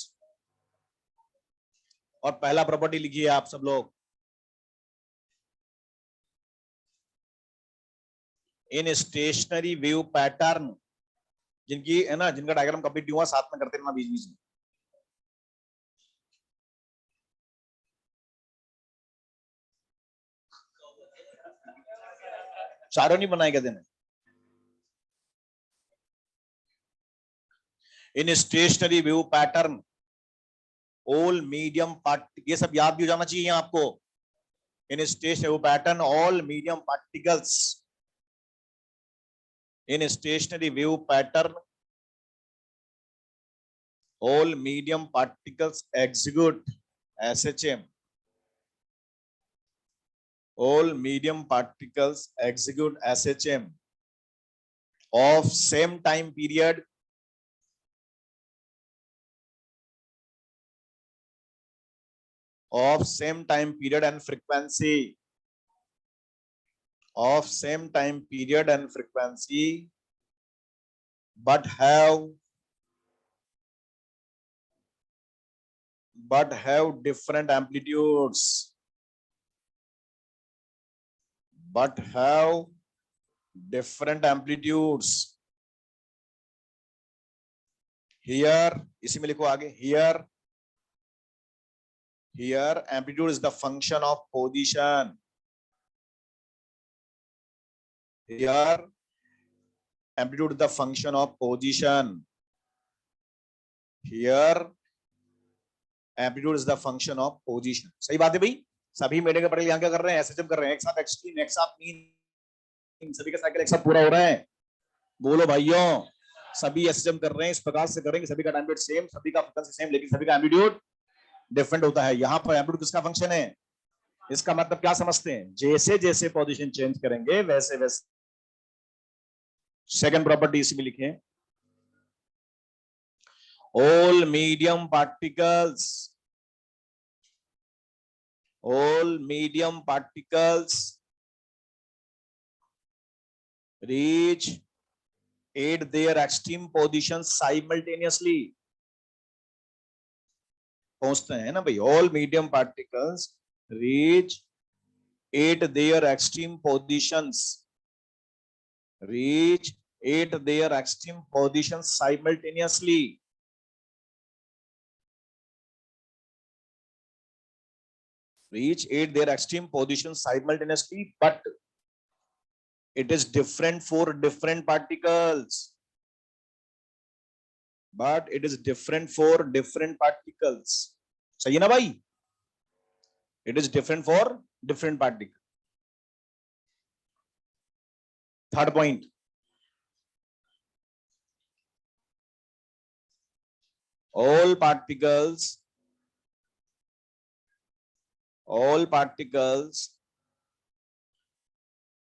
Speaker 1: और पहला प्रॉपर्टी लिखिए आप सब लोग। इन स्टेशनरी वेव पैटर्न जिनकी है ना, जिनका डायग्राम कंप्लीट नहीं हुआ साथ में करते रहना बीच बीच में। चारों नहीं बनाए गए दिन in stationary wave pattern all medium part, ये सब याद भी हो जाना चाहिए आपको। In stationary wave pattern all medium particles, in stationary wave pattern all medium particles execute SHM, all medium particles execute SHM of same time period of same time period and frequency of same time period and frequency but have different amplitudes, but have different amplitudes. Here इसी में लिखो आगे, here amplitude is the function of position. Here amplitude is the function of position. Here amplitude is the function of position. सही बात है भाई। सभी मेरे के पटेल यहाँ क्या कर रहे हैं, एसएचएम कर रहे हैं, एक साथ एक्सट्रीम, एक साथ मीन, सभी का साइकिल एक साथ पूरा हो रहा है। बोलो भाइयों, सभी एसएचएम कर रहे हैं, इस प्रकार से करेंगे, सभी का टाइम पीरियड सेम, सभी का फ्रीक्वेंसी सेम, लेकिन सभी का एम्पलीट्यूड डिफरेंट होता है। यहाँ पर एम्पलीट्यूड किसका फंक्शन है, इसका मतलब क्या समझते हैं, जैसे जैसे पोजीशन चेंज करेंगे वैसे वैसे। सेकंड प्रॉपर्टी इसमें लिखे, all medium particles reach at their extreme position simultaneously, पहुंचते हैं ना भाई। all medium particles reach at their extreme positions, reach at their extreme positions simultaneously. Reach at their extreme positions simultaneously, but it is different for different particles. But it is different for different particles. सही है ना भाई, it is different for different particles. Third point, all particles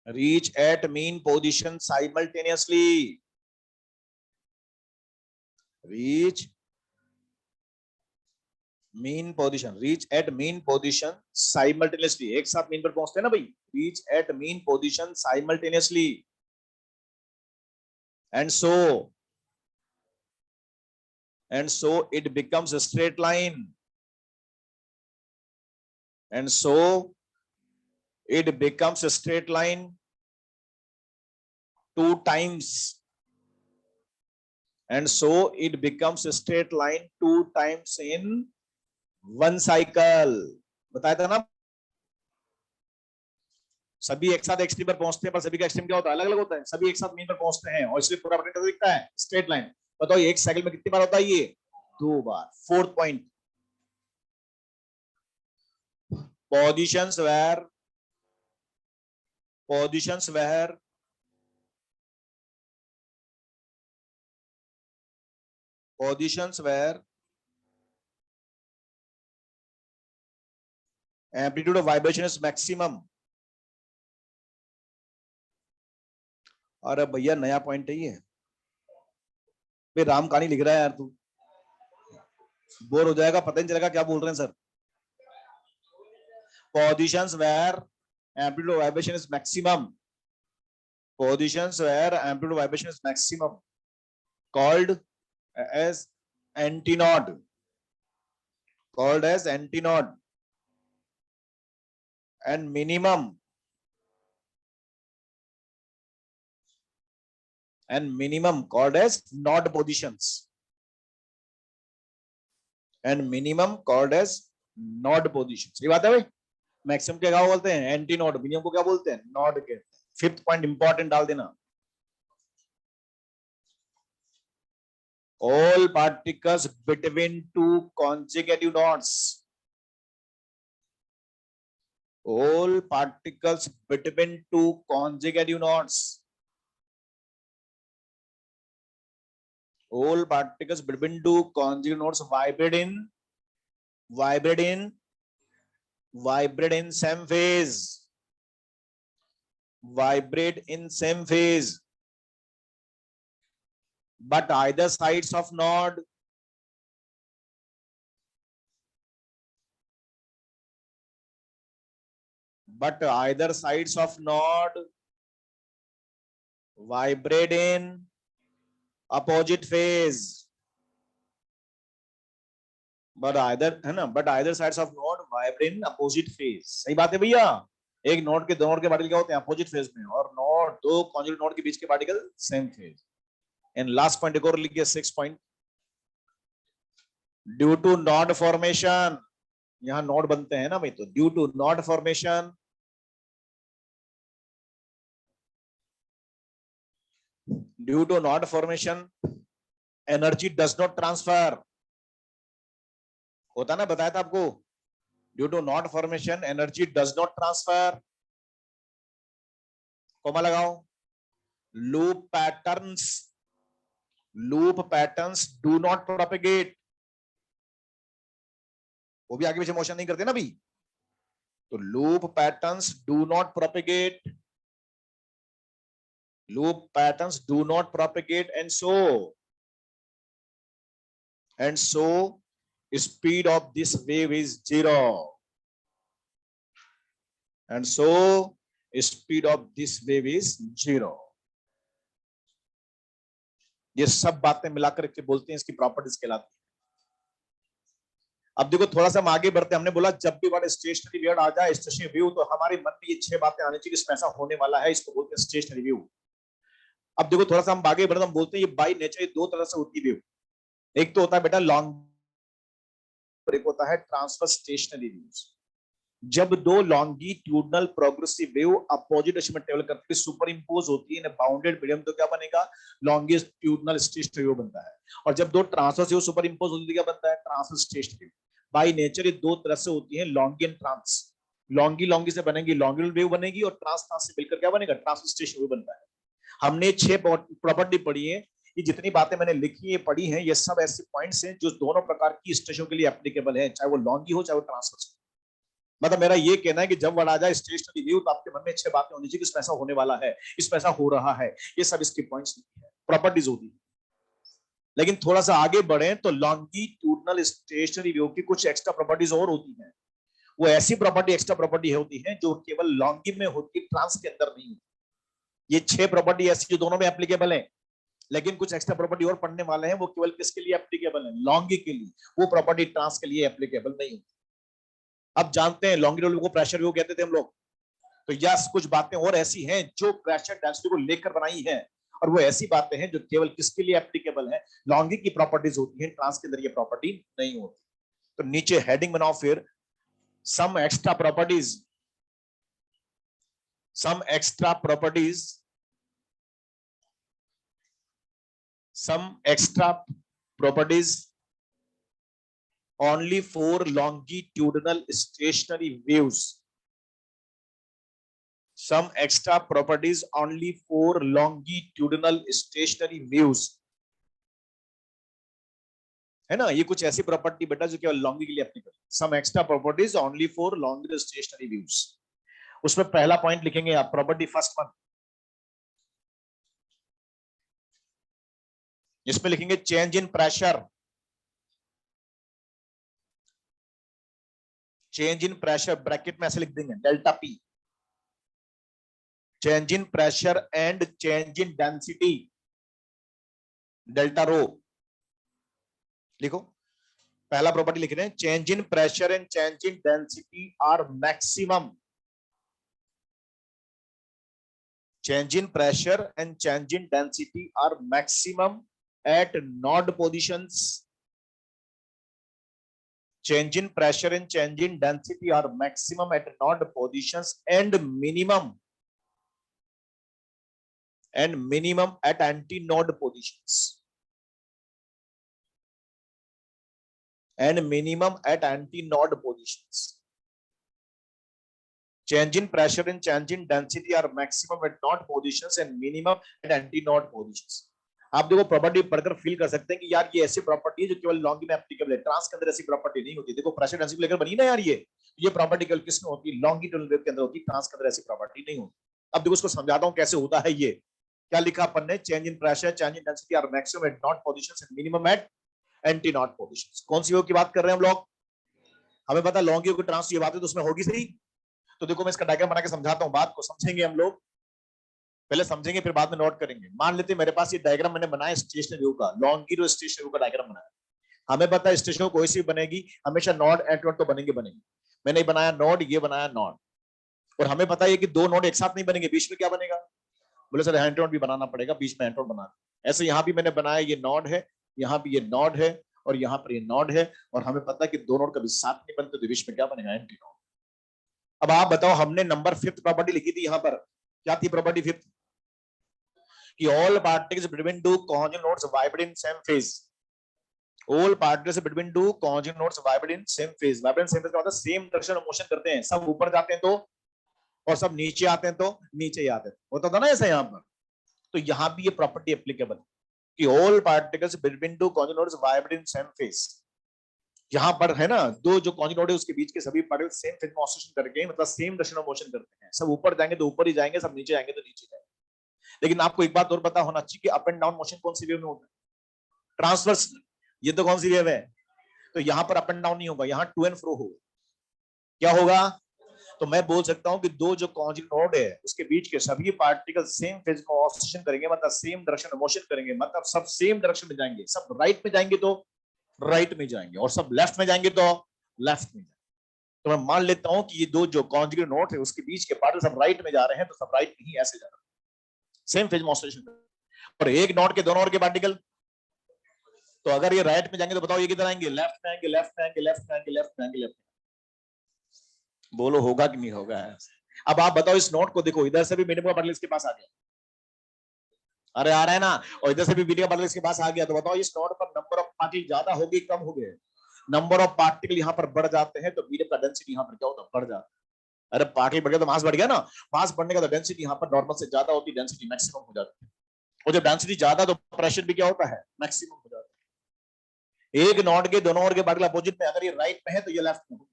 Speaker 1: reach at mean position simultaneously. Reach at mean position simultaneously, एक साथ mean पर पहुंचते हैं ना भाई। reach at mean position simultaneously, and so it becomes a straight line, and so it becomes a straight line two times, and so it becomes a straight line two times in one cycle. बताया था ना, सभी एक साथ extreme पर पहुंचते हैं, पर सभी का एक्सट्रीम क्या होता है, अलग अलग होता है। सभी एक साथ मीन पर पहुंचते हैं और इसलिए पूरा पैटर्न दिखता है स्ट्रेट लाइन। बताओ एक साइकिल में कितनी बार होता है ये, 2 बार। Fourth point, positions where amplitude of vibration is maximum। अरे भैया नया पॉइंट है ये, भाई राम कहानी लिख रहा है यार, तू बोर हो जाएगा, पता नहीं चलेगा क्या बोल रहे हैं sir. Positions where amplitude of vibration is maximum, positions where amplitude of vibration is maximum, called as antinode, and minimum and minimum called as node positions, and minimum called as node positions. ये बात है भाई. Maximum क्या बोलते हैं? Anti node. Minimum को क्या बोलते हैं? नोड के. फिफ्थ पॉइंट इंपॉर्टेंट डाल देना. all particles between two consecutive nodes, all particles between two consecutive nodes, all particles between two consecutive nodes vibrate in same phase, vibrate in same phase, but either sides of node vibrate in opposite phase, but either sides of node vibrate in opposite phase. सही बात है भैया. एक node के दो node के particle क्या होते हैं? अपोजिट फेज में, और नोड दो कॉन्जुगेट नोड के बीच के particle same phase. And last point एक और लिखिए, 6 point. Due to node formation, यहां नोड बनते हैं ना भाई, तो due to node formation energy does not transfer. होता ना, बताया था आपको. Due to node formation energy does not transfer. Comma लगाओ. Loop patterns do not propagate. वो भी आगे पीछे मोशन नहीं करते ना अभी. तो loop patterns do not propagate, and so speed of this wave is zero, ये सब बातें मिलाकर के बोलते हैं इसकी प्रॉपर्टीज कहलाती है. अब देखो थोड़ा सा हम आगे बढ़ते हैं. हमने बोला जब भी वर्ड स्टेशनरी वेव आ जाए, स्टेशनरी वेव, तो हमारे मन में ये 6 बातें आनी चाहिए कि इसमें ऐसा होने वाला है, इसको बोलते हैं स्टेशनरी वेव. अब देखो थोड़ा सा हम आगे बढ़ते, हम बोलते हैं ये बाय नेचर दो तरह से होती है वेव. एक तो होता है बेटा लॉन्ग, एक होता है ट्रांसवर्स स्टेशनरी वेव्स. जब दो longitudinal progressive wave opposite direction में ट्रेवल करती है, सुपर इंपोज होती है इन बाउंडेड मीडियम, तो क्या बनेगा? लॉन्गिट्यूडनल स्टेशनरी वेव बनता है. और जब दो ट्रांसवर्स वेव सुपर इंपोज होती है, क्या बनता है? Transverse stationary wave. By nature ये दो तरह से होती है, लॉन्गी एंड ट्रांस. लॉन्गी से बनेगी लॉन्गिट्यूडनल वेव बनेगी, और ट्रांस से मिलकर क्या बनेगा? ट्रांसवर्स स्टेशनरी वेव बनता है. हमने 6 प्रॉपर्टी पढ़ी है. ये जितनी बातें मैंने लिखी है, पढ़ी हैं, ये सब ऐसे पॉइंट्स हैं जो दोनों प्रकार की स्टेशनों के लिए एप्लीकेबल है, चाहे वो लॉन्गी हो चाहे वो ट्रांसवर्स. मतलब मेरा ये कहना है कि जब वर्ड आ जाए स्टेशनरी वेव, तो आपके मन में 6 बातें होनी चाहिए कि इसमें ऐसा होने वाला है, इसमें ऐसा हो रहा है. ये सब इसके पॉइंट्स है, प्रॉपर्टीज होती है. लेकिन थोड़ा सा आगे बढ़े तो लॉन्गिट्यूडनल स्टेशनरी वेव की कुछ एक्स्ट्रा प्रॉपर्टीज और होती हैं. वो ऐसी प्रॉपर्टी, एक्स्ट्रा प्रॉपर्टी होती है जो केवल लॉन्गी में होती है, ट्रांस के अंदर नहीं होती. ये 6 प्रॉपर्टी ऐसी जो दोनों में एप्लीकेबल है. लेकिन कुछ एक्स्ट्रा प्रॉपर्टी और पढ़ने वाले हैं, वो केवल किसके लिए एप्लीकेबल है? लॉन्गी के लिए. वो प्रॉपर्टी ट्रांस के लिए एप्लीकेबल नहीं होती. अब जानते हैं लॉन्गिट्यूड को प्रेशर वेव कहते थे हम लोग. तो यस, कुछ बातें और ऐसी हैं जो प्रेशर डेंसिटी को लेकर बनाई है, और वो ऐसी बातें हैं जो केवल किसके लिए एप्लीकेबल है? लॉन्गी की प्रॉपर्टीज होती है, ट्रांस के अंदर ये प्रॉपर्टी नहीं होती. तो नीचे हेडिंग बनाओ फिर, some extra properties only for longitudinal stationary waves. Some extra properties only for longitudinal stationary waves. है ना, ये कुछ ऐसी प्रॉपर्टी बेटा जो केवल लॉन्गी के लिए applicable. Some extra properties only for longi stationary waves. उसमें पहला पॉइंट लिखेंगे आप, प्रॉपर्टी फर्स्ट वन. इसमें लिखेंगे change in pressure. Change in pressure bracket में ऐसे लिख देंगे, delta P. Change in pressure and change in density, delta rho. लिखो, पहला प्रॉपर्टी लिख रहे हैं, change in pressure and change in density are maximum. change in pressure and change in density are maximum at node positions. Change in pressure and change in density are maximum at node positions and minimum at anti-node positions. And minimum at anti-node positions. Change in pressure and change in density are maximum at node positions and minimum at anti-node positions. आप देखो property पढ़कर feel कर सकते हैं कि यार ये ऐसी प्रॉपर्टी है जो केवल लॉन्गी में एप्लीकेबल है, ट्रांस के अंदर ऐसी प्रॉपर्टी नहीं होती। देखो प्रेशर डेंसिटी लेकर बनी ना यार, ये प्रॉपर्टी केवल किस में होती है? लॉन्गिट्यूडनल वेव के अंदर होती है, ट्रांस के अंदर ऐसी प्रॉपर्टी नहीं होती। अब देखो इसको समझाता हूं कैसे होता है। ये क्या लिखा अपन ने? Change in pressure change in density are maximum at node positions and minimum at antinode positions. कौन सी वेव की बात कर रहे हैं हम लोग? हमें पता है लॉन्गी की ट्रांस ये बात है तो उसमें होगी सही। तो देखो मैं इसका डायग्राम बना के समझाता हूं, बात को समझेंगे हम लोग, पहले समझेंगे फिर बाद में नोट करेंगे। मान लेते हैं मेरे पास ये डायग्राम मैंने बनाया स्टेशनरी व्यू का, लॉन्गी और स्टेशनरी व्यू का डायग्राम बनाया। हमें पता है स्टेशन कोई सी बनेगी हमेशा नोड एट नोड तो बनेंगे। मैंने बनाया नोड, ये बनाया नोड, और हमें पता है कि दो नोड एक साथ नहीं बनेंगे, बीच में क्या बनेगा? बोले सर हैंड नोड भी बनाना पड़ेगा, बीच में हैंड नोड बनाना। ऐसे यहाँ भी मैंने बनाया, ये नोड है, यहाँ भी ये नोड है, और यहाँ पर ये नोड है, और हमें पता है कि दो नोड कभी साथ नहीं बनते तो बीच में क्या बनेगा? Anti node. अब आप बताओ, हमने नंबर 5 प्रॉपर्टी लिखी थी यहाँ पर, क्या थी प्रॉपर्टी 5? कि all particles between two conjugate nodes vibrate in same phase. All particles between two conjugate nodes vibrate in same phase. Vibrate in same phase का मतलब सेम डायरेक्शन में मोशन करते हैं, सब ऊपर जाते हैं तो, और सब नीचे आते हैं तो नीचे ही आते हैं। होता था ना ऐसा यहाँ पर? तो यहाँ भी ये प्रॉपर्टी एप्लीकेबल कि all particles between two conjugate nodes vibrate in same phase. यहाँ पर है ना, दो जो conjugate node है उसके बीच के सभी पार्टिकल्स सेम फेज में ऑसिलेशन करके, मतलब सेम डायरेक्शन में मोशन करते हैं। सब ऊपर जाएंगे तो ऊपर ही जाएंगे, सब नीचे आएंगे तो नीचे जाएंगे। लेकिन आपको एक बात और पता होना चाहिए कि अप एंड डाउन मोशन कौन सी वेव में होता है? ट्रांसवर्स। ये तो कौन सी वेव है? तो यहां पर अप एंड डाउन नहीं होगा, यहाँ टू एंड फ्रो होगा। क्या होगा? तो मैं बोल सकता हूं कि दो जो कॉन्जुगेट नोड है उसके बीच के सभी पार्टिकल सेम फेज में ऑसिलेशन करेंगे, मतलब सेम डायरेक्शन में मोशन करेंगे, मतलब सब सेम डायरेक्शन में जाएंगे। सब राइट में जाएंगे तो राइट में जाएंगे, और सब लेफ्ट में जाएंगे तो लेफ्ट में जाएंगे। तो मैं मान लेता हूं कि ये दो जो कॉन्जुगेट नोड है उसके बीच के पार्टिकल सब राइट में जा रहे हैं, तो सब राइट में ही ऐसे जा रहे हैं, सेम फेज में ऑसिलेशन। और एक नोड के दोनों ओर के पार्टिकल, तो अगर ये राइट में जाएंगे तो बताओ ये किधर आएंगे? लेफ्ट में आएंगे, लेफ्ट में आएंगे, लेफ्ट में आएंगे, लेफ्ट में आएंगे, लेफ्ट। बोलो होगा कि नहीं होगा? अब आप बताओ इस नोड को देखो, इधर से भी मिनिमम पार्टिकल इसके पास आ गया, अरे आ रहा है ना, और इधर से भी मिनिमम पार्टिकल इसके पास आ गया। तो बताओ इस नोड पर नंबर ऑफ पार्टिकल ज्यादा हो गई कम हो गए? नंबर ऑफ पार्टिकल यहाँ पर बढ़ जाते हैं तो मीडियम का डेंसिटी यहाँ पर क्या होता है? बढ़ जाता है। अरे पार्टिकल बढ़ गया तो मास बढ़ गया ना, मास बढ़ने का तो डेंसिटी यहाँ पर नॉर्मल से ज्यादा होती है, डेंसिटी मैक्सिमम हो जाती है। और जब डेंसिटी ज्यादा तो प्रेशर भी क्या होता है? मैक्सिमम हो जाता है। एक नोड के दोनों ओर के पार्टिकल अपोजिट में, अगर ये राइट में है तो ये लेफ्ट में होगा,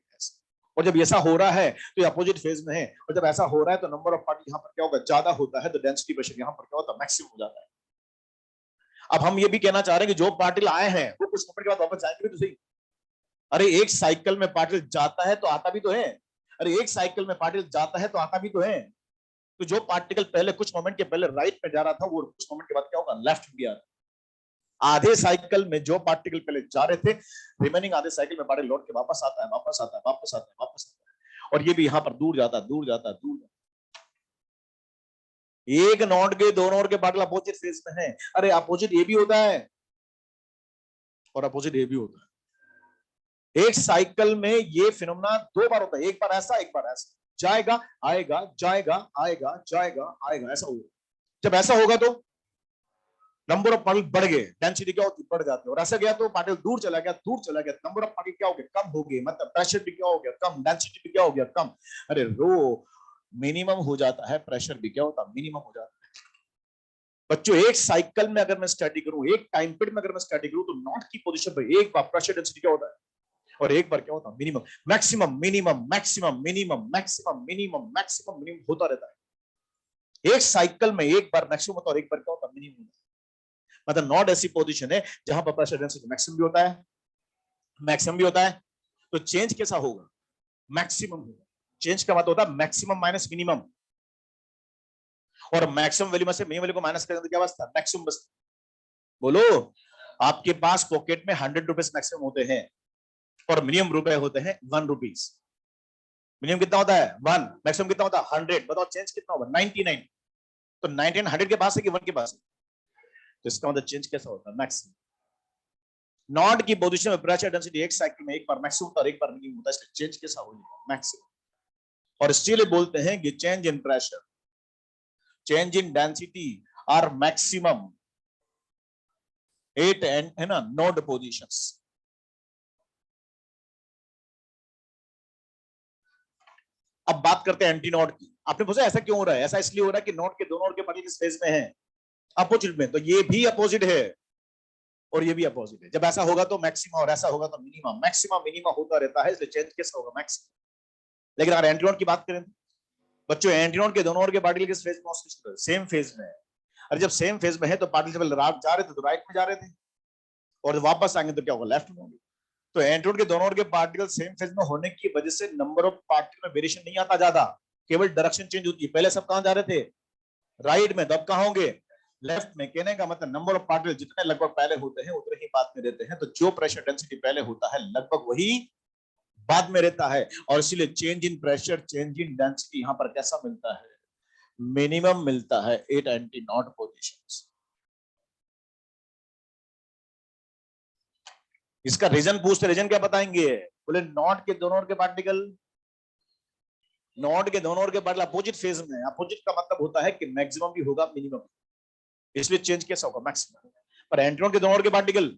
Speaker 1: और जब ऐसा हो रहा है तो ये अपोजिट फेज में है, और जब ऐसा हो रहा है तो नंबर ऑफ पार्टिकल यहाँ पर क्या होगा? ज्यादा होता है, तो डेंसिटी प्रेशर यहाँ पर क्या होता है? मैक्सिमम हो जाता है। अब हम ये भी कहना चाह रहे हैं कि जो पार्टिकल आए हैं वो कुछ मोमेंट के बाद वापस जाएंगे भी तो सही। अरे एक साइकिल में पार्टिकल जाता है तो आता भी तो है, अरे एक साइकिल में पार्टिकल जाता है तो आता भी तो है। तो जो पार्टिकल पहले कुछ मोमेंट के पहले राइट में जा रहा था वो कुछ मोमेंट के बाद क्या होगा? लेफ्ट में भी आ रहा है। आधे साइकिल में जो पार्टिकल पहले जा रहे थे, रिमेनिंग आधे साइकिल में पार्टिकल लौट के वापस आता है, वापस आता है, वापस आता है, वापस आता है, और ये भी यहाँ पर दूर जाता है, दूर जाता है, दूर जाता है। एक नोड के दोनों ओर के पार्टिकल अपोजिट फेज में है। अरे अपोजिट ये भी होता है और अपोजिट ये भी होता है। एक साइकिल में ये फिनोमेना दो बार होता है, एक बार ऐसा, एक बार ऐसा, जाएगा आएगा, जाएगा आएगा, जाएगा आएगा, ऐसा होगा। जब ऐसा होगा तो नंबर ऑफ पार्टिकल बढ़ गए, डेंसिटी क्या होती? बढ़ जाती है। और ऐसा गया तो पार्टिकल दूर चला गया, दूर चला गया, नंबर ऑफ पार्टिकल क्या हो गया? कम हो गए, मतलब प्रेशर भी क्या हो गया? कम, डेंसिटी भी क्या हो गया? कम। अरे रो मिनिमम हो जाता है, प्रेशर भी क्या होता है? मिनिमम हो जाता है। बच्चों एक साइकिल में अगर मैं स्टडी करूं, एक टाइम पीरियड में अगर मैं स्टडी करूं, तो नॉट की पोजीशन पर एक बार प्रेशर डेंसिटी क्या होता है, और एक बार क्या होता है? Minimum, maximum, minimum, maximum, minimum, maximum, minimum, maximum, minimum होता रहता है। एक साइकिल में एक बार मैक्सिमम होता है और एक बार क्या होता है? मिनिमम होता है। मतलब नॉट ऐसी पोजीशन है जहां पर प्रेशर डेंसिटी मैक्सिमम भी होता है, मैक्सिमम भी होता है। तो चेंज कैसा होगा? मैक्सिमम होगा। चेंज का मतलब होता है मैक्सिमम माइनस मिनिमम, और मैक्सिमम वैल्यू में से मिनिमम वैल्यू को माइनस करें तो क्या बचता है? मैक्सिमम बचता। बोलो, आपके पास पॉकेट में 100 रुपीज मैक्सिमम होते हैं और मिनिमम रुपए होते हैं 1 रुपीज। मिनिमम कितना होता है? 1, मैक्सिमम कितना होता है? 100। बताओ चेंज कितना होगा? 99। तो 99 100 के पास है कि 1 के पास है, तो इसका मतलब चेंज कैसा होता है? मैक्सिमम। नॉट की पोजीशन में प्रेशर डेंसिटी एक साइकिल में एक बार मैक्सिमम होता है और एक बार मिनिमम होता है, इसलिए चेंज कैसा होगा? मैक्सिमम। और इसीलिए बोलते हैं कि change in pressure, change in density are maximum at and है ना नोड पोजीशंस। अब बात करते हैं एंटी नोड की। आपने पूछा ऐसा क्यों हो रहा है? ऐसा इसलिए हो रहा है कि नोड के दोनों ओर के पार्टिकल किस फेज में है? अपोजिट में। तो ये भी अपोजिट है और ये भी अपोजिट है। जब ऐसा होगा तो मैक्सिमम और ऐसा होगा तो मिनिमम। मैक्सिमम मिनिमम होता रहता है, इसलिए चेंज कैसा होगा? मैक्सिमम। लेकिन अगर एंटी नोड की बात करें बच्चों, एंटी नोड के दोनों ओर के पार्टिकल किस फेज में? सेम फेज में है। और जब सेम फेज में है तो पार्टिकल जब राइट जा रहे थे तो राइट में जा रहे थे, और वापस आएंगे तो क्या होगा? लेफ्ट में होंगे। तो एंटी नोड के दोनों ओर के पार्टिकल सेम फेज में होने की वजह से नंबर ऑफ पार्टिकल में वेरिएशन नहीं आता ज्यादा, केवल डायरेक्शन चेंज होती है। पहले सब कहां जा रहे थे? राइट में, तब कहां होंगे? लेफ्ट में। कहने का मतलब नंबर ऑफ पार्टिकल जितने लगभग पहले होते हैं उतने ही बाद में रहते हैं। तो जो प्रेशर डेंसिटी पहले होता है लगभग वही बाद में रहता है। और इसीलिए change in pressure, change in density यहां पर कैसा मिलता है? मिनिमम मिलता है 8 एंटी नॉट पोजीशंस। इसका रीजन पूछते, रीजन क्या बताएंगे? बोले नॉट के दोनों ओर के पार्टिकल, नॉट के दोनों ओर के पार्टिकल अपोजिट फेज में। अपोजिट का मतलब होता है कि मैक्सिमम भी होगा मिनिमम, इसलिए चेंज कैसा होगा? मैक्सिमम। पर एंटी नोड के दोनों ओर के पार्टिकल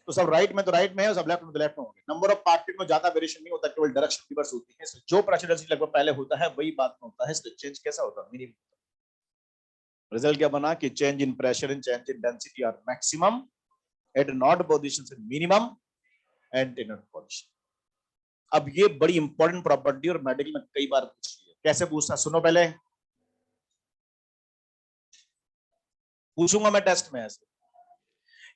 Speaker 1: तो सब राइट में तो राइट में है, सब लेफ्ट में तो लेफ्ट में होंगे। नंबर ऑफ पार्टिकल में ज्यादा वेरिएशन नहीं होता, केवल डायरेक्शन रिवर्स होती है। इसलिए जो प्रेशर डेंसिटी लगभग पहले होता है वही बाद में होता है, इसलिए चेंज कैसा होता है? मिनिमम। रिजल्ट क्या बना कि change in pressure and change in density are maximum at node positions and minimum at node position. अब ये बड़ी इंपॉर्टेंट प्रॉपर्टी और मेडिकल में कई बार पूछी है। कैसे पूछता? सुनो पहले, पूछूंगा मैं टेस्ट में ऐसे।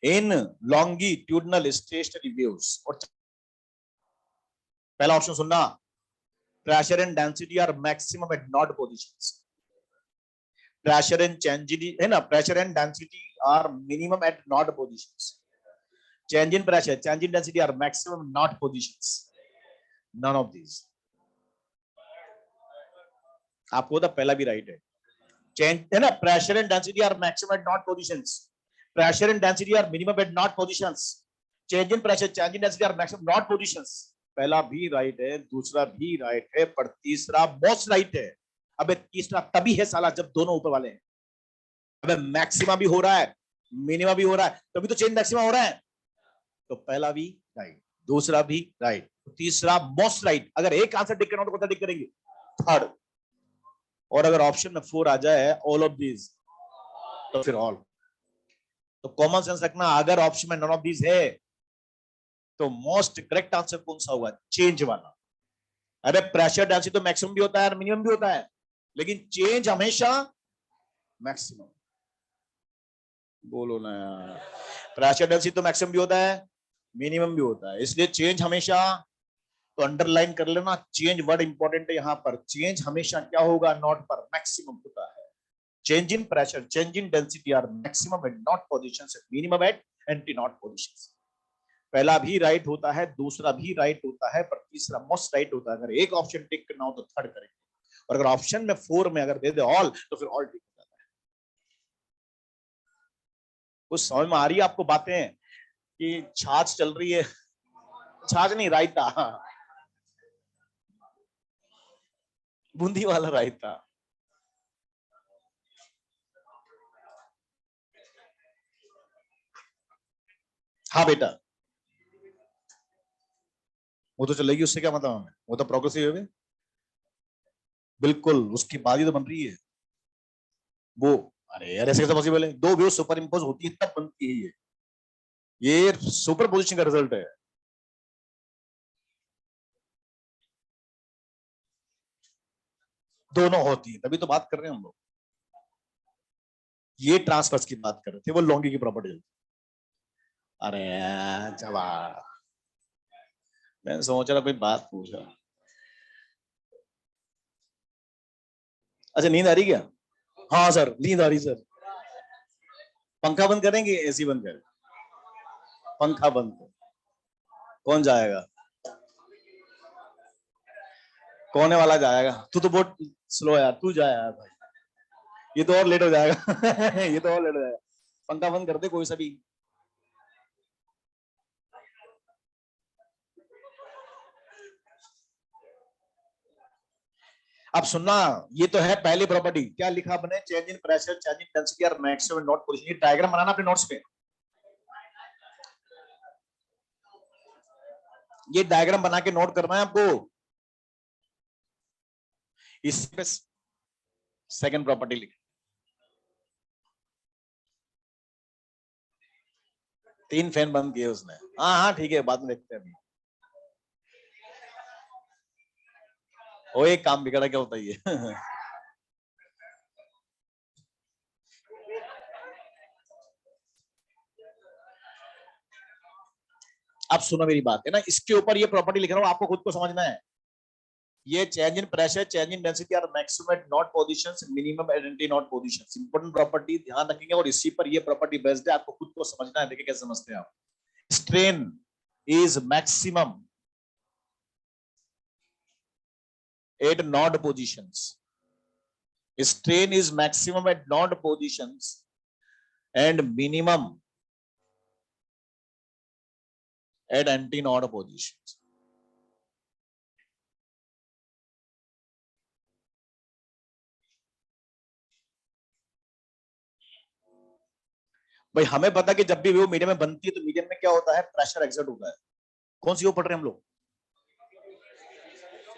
Speaker 1: इन लॉन्गिट्यूडनल स्टेशनरी वेव्स, और पहला ऑप्शन सुनना, pressure and density are maximum at node positions. Pressure and density है ना, pressure and density are minimum at node positions. Change in pressure, change in density are maximum node positions. None of these. आपको तो पहला भी right है। Change है ना, pressure and density are maximum at node positions, pressure and density are minimum at node positions, change in pressure, change in density are maximum node positions. पहला भी right है, दूसरा भी राइट है, पर तीसरा मोस्ट राइट है। अबे तीसरा तभी है साला जब दोनों ऊपर वाले हैं। अबे मैक्सिमा भी हो रहा है, मिनिमा भी हो रहा है, तभी तो चेंज मैक्सिमा हो रहा है। तो पहला भी राइट, दूसरा भी राइट, तीसरा मोस्ट राइट। अगर एक आंसर टिक करना हो तो कौन सा टिक करेंगे? थर्ड। और अगर ऑप्शन में 4 आ जाए ऑल ऑफ दीज तो फिर ऑल। तो कॉमन सेंस रखना, अगर ऑप्शन में नन ऑफ दीज है तो मोस्ट करेक्ट आंसर कौन सा होगा? चेंज वाला। अरे प्रेशर डेंसिटी तो मैक्सिमम भी होता है और मिनिमम भी होता है, लेकिन चेंज हमेशा मैक्सिमम। बोलो ना यार, प्रेशर डेंसिटी तो मैक्सिमम भी होता है, मिनिमम भी होता है, इसलिए चेंज हमेशा। तो अंडरलाइन कर लेना, चेंज वर्ड इंपॉर्टेंट है यहां पर। चेंज हमेशा क्या होगा? नॉट पर मैक्सिमम होता है। Change in pressure, change in density are maximum at node positions, minimum at antinode positions. पहला भी राइट होता है, दूसरा भी राइट होता है, पर तीसरा मोस्ट राइट होता है। अगर एक ऑप्शन टिक करना हो तो थर्ड करेंगे, और अगर ऑप्शन में 4 में अगर दे दे ऑल तो फिर ऑल टिक हो जाता है। कुछ समझ में आ रही है आपको बातें कि छाछ चल रही है? छाछ नहीं, रायता, बूंदी वाला रायता। हाँ बेटा, वो तो चलेगी, उससे क्या मतलब हमें, वो तो प्रोग्रेसिव है। बिल्कुल, उसकी बाद ही तो बन रही है वो। अरे यार ऐसे कैसे पॉसिबल है? दो वेव सुपर इंपोज होती है तब बनती है ये सुपर पोजिशन का रिजल्ट है। दोनों होती है तभी तो बात कर रहे हैं हम लोग। ये ट्रांसफर्स की बात कर रहे थे, वो लॉन्गी की प्रॉपर्टी। अरे जवाब, मैं सोच रहा कोई बात पूछा। अच्छा नींद आ रही क्या? हाँ सर नींद आ रही सर। पंखा बंद करेंगे, एसी बंद करें? पंखा बंद कर। कौन जाएगा? कौन वाला जाएगा? तू तो बहुत स्लो यार, तू जा यार भाई। ये तो और लेट हो जाएगा ये तो और लेट हो जाएगा। पंखा बंद कर दे कोई सा भी। अब सुनना, ये तो है पहली प्रॉपर्टी। क्या लिखा अपने? Change in pressure, change in density और मैक्सिमम नोट पोजीशन। ये डायग्राम बनाना अपने नोट्स पे। ये डायग्राम बना के नोट करना है आपको। इस पे सेकंड प्रॉपर्टी लिख। 3 फैन बंद किए उसने। हाँ हाँ ठीक है, बाद में देखते हैं अभी। वो एक काम बिगड़ा क्या होता है अब सुनो मेरी बात है ना, इसके ऊपर ये प्रॉपर्टी लिख रहा हूं, आपको खुद को समझना है। ये change in pressure, change in density और maximum at node positions, minimum at antinode positions, important property ध्यान रखेंगे और इसी पर ये प्रॉपर्टी बेस्ड है, आपको खुद को समझना है। देखिए कैसे समझते हैं आप। Strain is maximum at node positions, strain is maximum at node positions and minimum at anti-node positions. भाई हमें पता कि जब भी वेव मीडियम में बनती है तो मीडियम में क्या होता है? प्रेशर एक्सर्ट होता है। कौन सी वेव पढ़ रहे हैं हम लोग?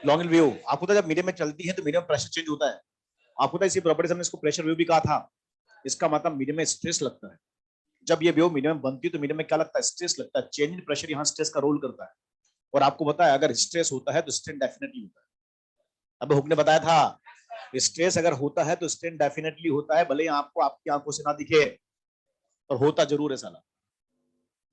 Speaker 1: Long wave. आपको जब मीडियम में चलती है तो मीडियम प्रेशर चेंज होता है। आपको इसी प्रॉपर्टी से हमने इसको प्रेशर वेव भी कहा था। इसका मतलब मीडियम में स्ट्रेस लगता है। जब ये वेव मीडियम में बनती है तो मीडियम में क्या लगता है? स्ट्रेस लगता है। चेंज इन प्रेशर यहाँ स्ट्रेस का रोल करता है। और आपको पता है अगर स्ट्रेस होता है तो स्ट्रेन डेफिनेटली होता है। अब हुक ने बताया था स्ट्रेस अगर होता है तो स्ट्रेन डेफिनेटली होता है, भले ही आपको आपकी आंखों से ना दिखे, और होता जरूर है साला।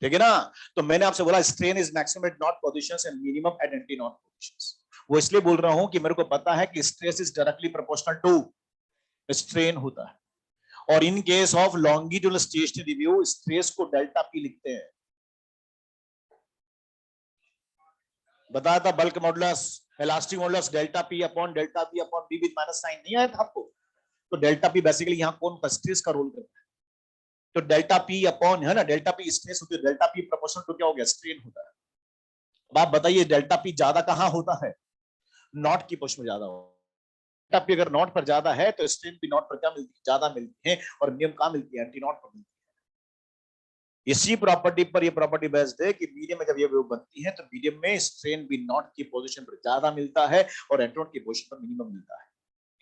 Speaker 1: ठीक है ना? तो मैंने आपसे बोला strain is maximum at node positions and minimum at antinode positions. वो इसलिए बोल रहा हूं कि मेरे को पता है कि stress is directly proportional to strain होता है। और in case of longitudinal stationary wave stress को डेल्टा पी लिखते हैं। बताया था bulk modulus, elastic modulus delta P upon B with minus sign, नहीं आया था आपको? तो डेल्टा पी बेसिकली यहाँ कौन का स्ट्रेस का रोल करता है। तो डेल्टा पी अपॉन है ना, डेल्टा पी स्ट्रेस होती है, डेल्टा पी प्रोपोर्शनल टू क्या हो गया? स्ट्रेन होता है। अब आप बताइए डेल्टा पी ज्यादा कहां होता है? नॉट की पोजीशन में ज्यादा होता है। डेल्टा पी अगर नॉट पर ज्यादा है तो स्ट्रेन भी नॉट पर क्या मिलती है? ज्यादा मिलती है। और मिनिमम कहां मिलती है? एंटी नॉट पर मिलती है। इसी प्रॉपर्टी पर ये प्रॉपर्टी बेस्ड है कि मीडियम में जब ये वेव बनती है तो मीडियम में स्ट्रेन भी नॉट की पोजीशन पर ज्यादा मिलता है और एंटी नॉट की पोजीशन पर मिनिमम मिलता है,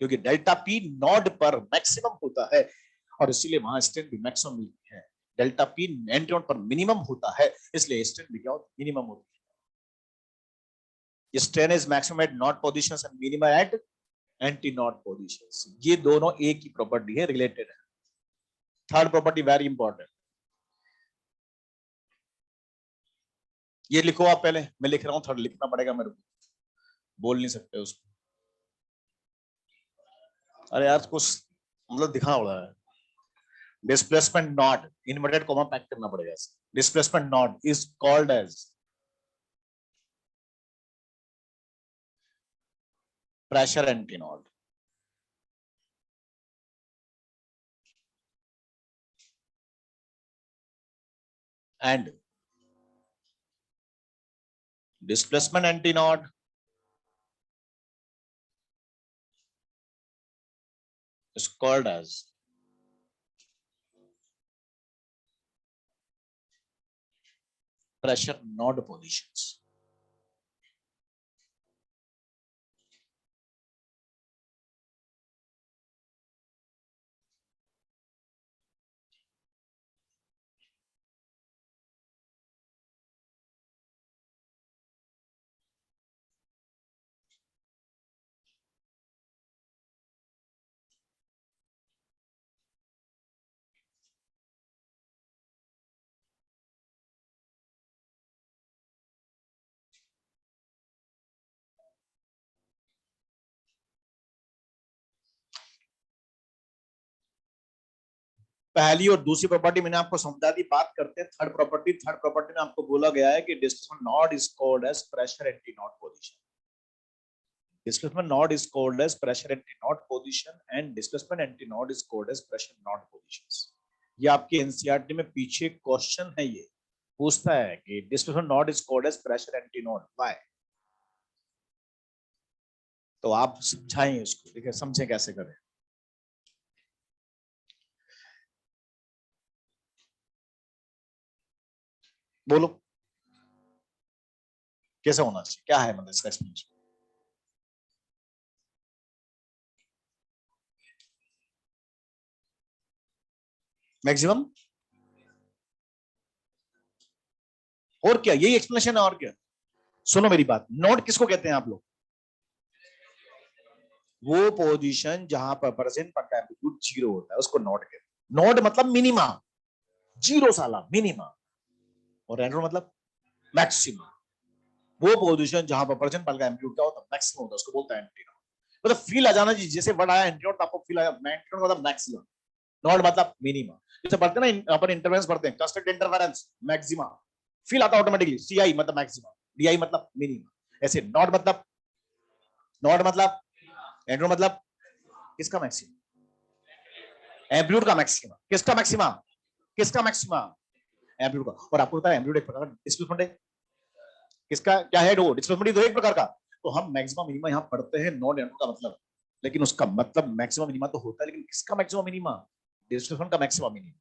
Speaker 1: क्योंकि डेल्टा पी नॉट पर मैक्सिमम होता है और इसीलिए वहां स्ट्रेन भी मैक्सिमम मिलती है। डेल्टा पी एंटी नॉट पर मिनिमम होता है, इसलिए स्ट्रेन भी क्या होती है? मिनिमम होती है। Strain is maximum at node positions and minimum at antinode positions. ये दोनों एक ही प्रॉपर्टी है, रिलेटेड है। थर्ड प्रॉपर्टी वेरी इंपॉर्टेंट, ये लिखो आप पहले, मैं लिख रहा हूं, थर्ड लिखना पड़ेगा मेरे को, बोल नहीं सकते उसको। अरे यार कुछ मतलब दिखाना पड़ रहा है। Displacement node, inverted comma pack करना पड़ेगा। Displacement node is called as pressure antinode and displacement antinode is called as pressure node positions. पहली और दूसरी प्रॉपर्टी मैंने आपको समझा दी। बात करते हैं थर्ड प्रॉपर्टी। थर्ड प्रॉपर्टी में आपको बोला गया है कि displacement node is called as pressure antinode position. Displacement node is called as pressure anti-node position and displacement anti-node is called as pressure node positions. ये आपके एनसीईआरटी में पीछे क्वेश्चन है, ये पूछता है कि displacement node is called as pressure anti-node, why? तो आप समझाएं उसको, देखिए समझें कैसे करें। बोलो कैसे होना चाहिए, क्या है मतलब इसका एक्सप्लेनेशन? मैक्सिमम, और क्या, यही एक्सप्लेनेशन है और क्या। सुनो मेरी बात, नोड किसको कहते हैं आप लोग? वो पोजीशन जहां पर प्रेजेंट का एम्पलीट्यूड जीरो होता है उसको नोड कहते हैं। नोड मतलब मिनिमा, जीरो साला मिनिमा, और एंड्रो मतलब मैक्सिमम। वो पोजीशन जहां पर प्रेजेंट का एम्पलीट्यूड क्या होता है, मैक्सिमम होता है, उसको बोलते हैं एंटीनोड। मतलब फील आ जाना जी, जैसे वर्ड आया एंटीनोड तो आपको फील आया एंटीनोड मतलब मैक्सिमम, नोड मतलब मिनिमा। जैसे पढ़ते हैं ना अपन इंटरफेरेंस पढ़ते हैं, कंस्ट्रक्ट इंटरफेरेंस मैक्सिमा, फील आता ऑटोमेटिकली। सीआई मतलब मैक्सिमा, डीआई मतलब मिनिमा। ऐसे नोड मतलब, नोड मतलब एंड्रो मतलब किसका मैक्सिमम, एम्पलीट्यूड का मैक्सिमा। किसका मैक्सिमा, किसका मैक्सिमा, एम्पलीट्यूड का। और आपको पता है एम्पलीट्यूड एक प्रकार का डिस्प्लेसमेंट है, किसका क्या है वो डिस्प्लेसमेंट, तो एक प्रकार का। तो हम मैक्सिमम मिनिमा यहाँ पढ़ते हैं नॉन एंड का मतलब, लेकिन उसका मतलब मैक्सिमम मिनिमा तो होता है, लेकिन किसका मैक्सिमम मिनिमा, डिस्प्लेसमेंट का मैक्सिमम मिनिमा।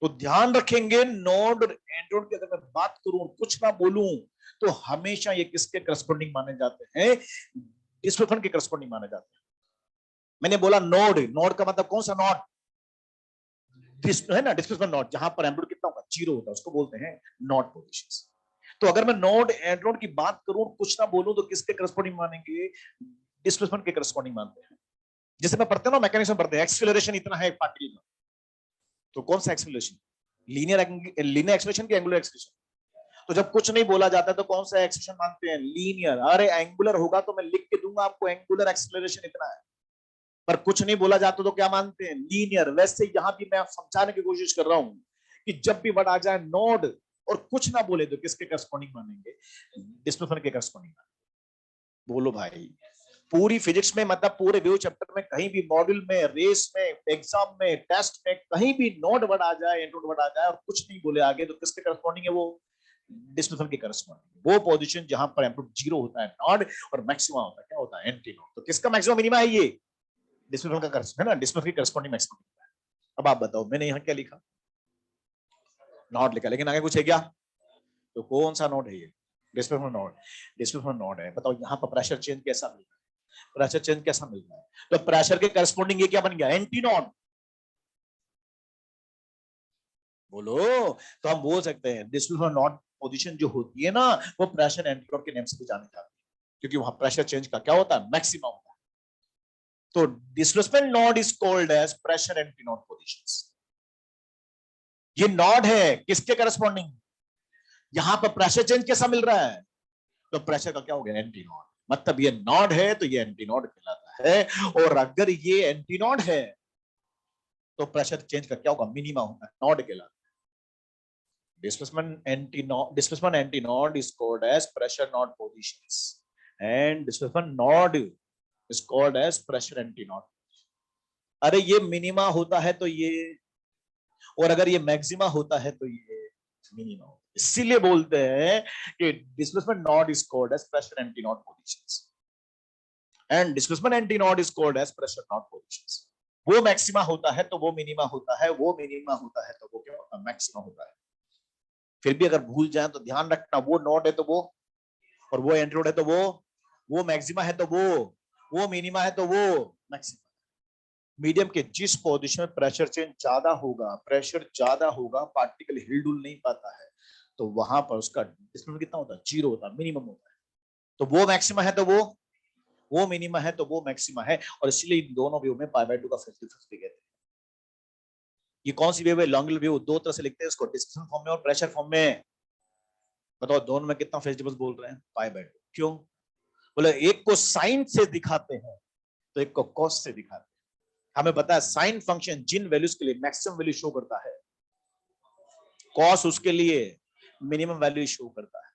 Speaker 1: तो ध्यान रखेंगे नोड और एंड्रोइड की अगर मैं बात करूं कुछ ना बोलूं तो हमेशा ये किसके करस्पॉन्डिंग माने जाते हैं, डिस्प्लेसमेंट के करस्पॉन्डिंग माने जाते हैं। मैंने बोला नोड, नोड का मतलब कौन सा नोड, है ना, डिस्प्लेसमेंट नोड, जहां पर एम्पलीट्यूड कितना होगा, जीरो होता है, उसको बोलते हैं नोड पोजीशंस। तो अगर मैं नोड एंड्रोइड की बात करूं कुछ ना बोलूं तो किसके करस्पॉन्डिंग मानेंगे, डिस्प्लेसमेंट के करस्पॉन्डिंग मानते हैं। जैसे मैं पढ़ते ना मैकेनिज्म पढ़ते हैं, एक्सीलरेशन इतना है पार्टिकल का, तो कौन सा एक्सीलरेशन, लीनियर, लीनियर एक्सीलरेशन की एंगुलर एक्सीलरेशन। तो जब कुछ नहीं बोला जाता तो कौन सा एक्सीलरेशन मानते हैं, लीनियर। अरे एंगुलर होगा तो मैं लिख के दूंगा आपको एंगुलर एक्सीलरेशन इतना है, पर कुछ नहीं बोला जाता तो क्या मानते हैं, लीनियर। वैसे यहां भी मैं समझाने की कोशिश कर रहा हूं कि जब भी वर्ड आ जाए नोड और कुछ ना बोले तो किसके करस्पॉन्डिंग मानेंगे, डिस्प्लेसमेंट के करस्पॉन्डिंग। बोलो भाई, पूरी फिजिक्स में मतलब पूरे व्यू चैप्टर में कहीं भी मॉड्यूल में, रेस में, एग्जाम में, टेस्ट में कहीं भी नोड वर्ड आ जाए, एंड्रोइड वर्ड आ जाए और कुछ नहीं बोले आगे तो किसके करस्पॉन्डिंग है वो, डिस्प्लेसमेंट के करस्पॉन्डिंग। वो पोजीशन जहां पर एम्पलीट्यूड जीरो होता है नोड और मैक्सिमम होता है क्या होता है, एंटी नोड। तो किसका मैक्सिमम मिनिमा है, ये डिस्प्लेसमेंट का है ना, डिस्प्लेसमेंट की करस्पॉन्डिंग मैक्सिमम। अब आप बताओ, मैंने यहाँ क्या लिखा, नोड लिखा, लेकिन आगे कुछ है क्या, तो कौन सा नोड है ये, डिस्प्लेसमेंट नोड, डिस्प्लेसमेंट नोड है। बताओ यहाँ पर प्रेशर चेंज कैसा मिल रहा है, प्रेशर चेंज कैसा मिल रहा है, तो प्रेशर के करस्पॉन्डिंग ये क्या बन गया, एंटी नोड। बोलो, तो हम बोल सकते हैं डिस्प्लेसमेंट नोड पोजीशन जो होती है ना वो प्रेशर एंटी नोड के नेम से भी जानी जाती है, क्योंकि वहां प्रेशर चेंज का क्या होता है, मैक्सिमम होता है। तो displacement node is called as pressure antinode positions. ये नोड है किसके करस्पॉन्डिंग, यहां पर प्रेशर चेंज कैसा मिल रहा है, तो प्रेशर का क्या हो गया, एंटी नोड। मतलब ये नोड है तो ये एंटी नोड कहलाता है, और अगर ये एंटी नोड है तो प्रेशर चेंज का क्या होगा, मिनिमा होगा, नोड कहलाता है। Displacement antinode is called as pressure node positions and displacement node is called as pressure antinode. अरे ये मिनिमा होता है तो ये, और अगर ये मैक्सिमा होता है तो ये मिनिमा होता है। इसीलिए बोलते हैं कि displacement node is called as pressure antinode positions and displacement antinode is called as pressure node positions. वो मैक्सिमा होता है तो वो मिनिमा होता है, वो मिनिमा होता है तो वो क्या होता है, मैक्सिमा होता है। फिर भी अगर भूल जाए तो ध्यान रखना, वो नोड है तो वो, और वो एंटी नोड है तो वो मैक्सिमा है तो वो मिनिमा है तो वो मैक्सिमा। मीडियम के जिस पोजीशन में प्रेशर चेंज ज्यादा होगा, प्रेशर ज्यादा होगा, पार्टिकल हिलडुल नहीं पाता है, तो वहां पर उसका डिस्प्लेसमेंट कितना होता है, जीरो होता है, मिनिमम होता है। तो वो मैक्सिमा है तो वो मिनिमा है तो वो मैक्सिमा है, और इसलिए इन दोनों व्यू में पाई बाय 2 का फेज डिफरेंस भी कहते हैं। ये कौन सी व्यू है, लॉन्गिट्यूडल व्यू। दो तरह से लिखते हैं इसको, डिस्प्लेसमेंट फॉर्म में और प्रेशर फॉर्म में। बताओ दोनों में कितना फेज डिफरेंस बोल रहे हैं, पाई बाय 2। क्यों, बोले एक को साइन से दिखाते हैं तो एक को कॉस से दिखाते हैं। हमें पता है साइन फंक्शन जिन वैल्यूज के लिए मैक्सिमम वैल्यू शो करता है, कॉस उसके लिए मिनिमम वैल्यू शो करता है।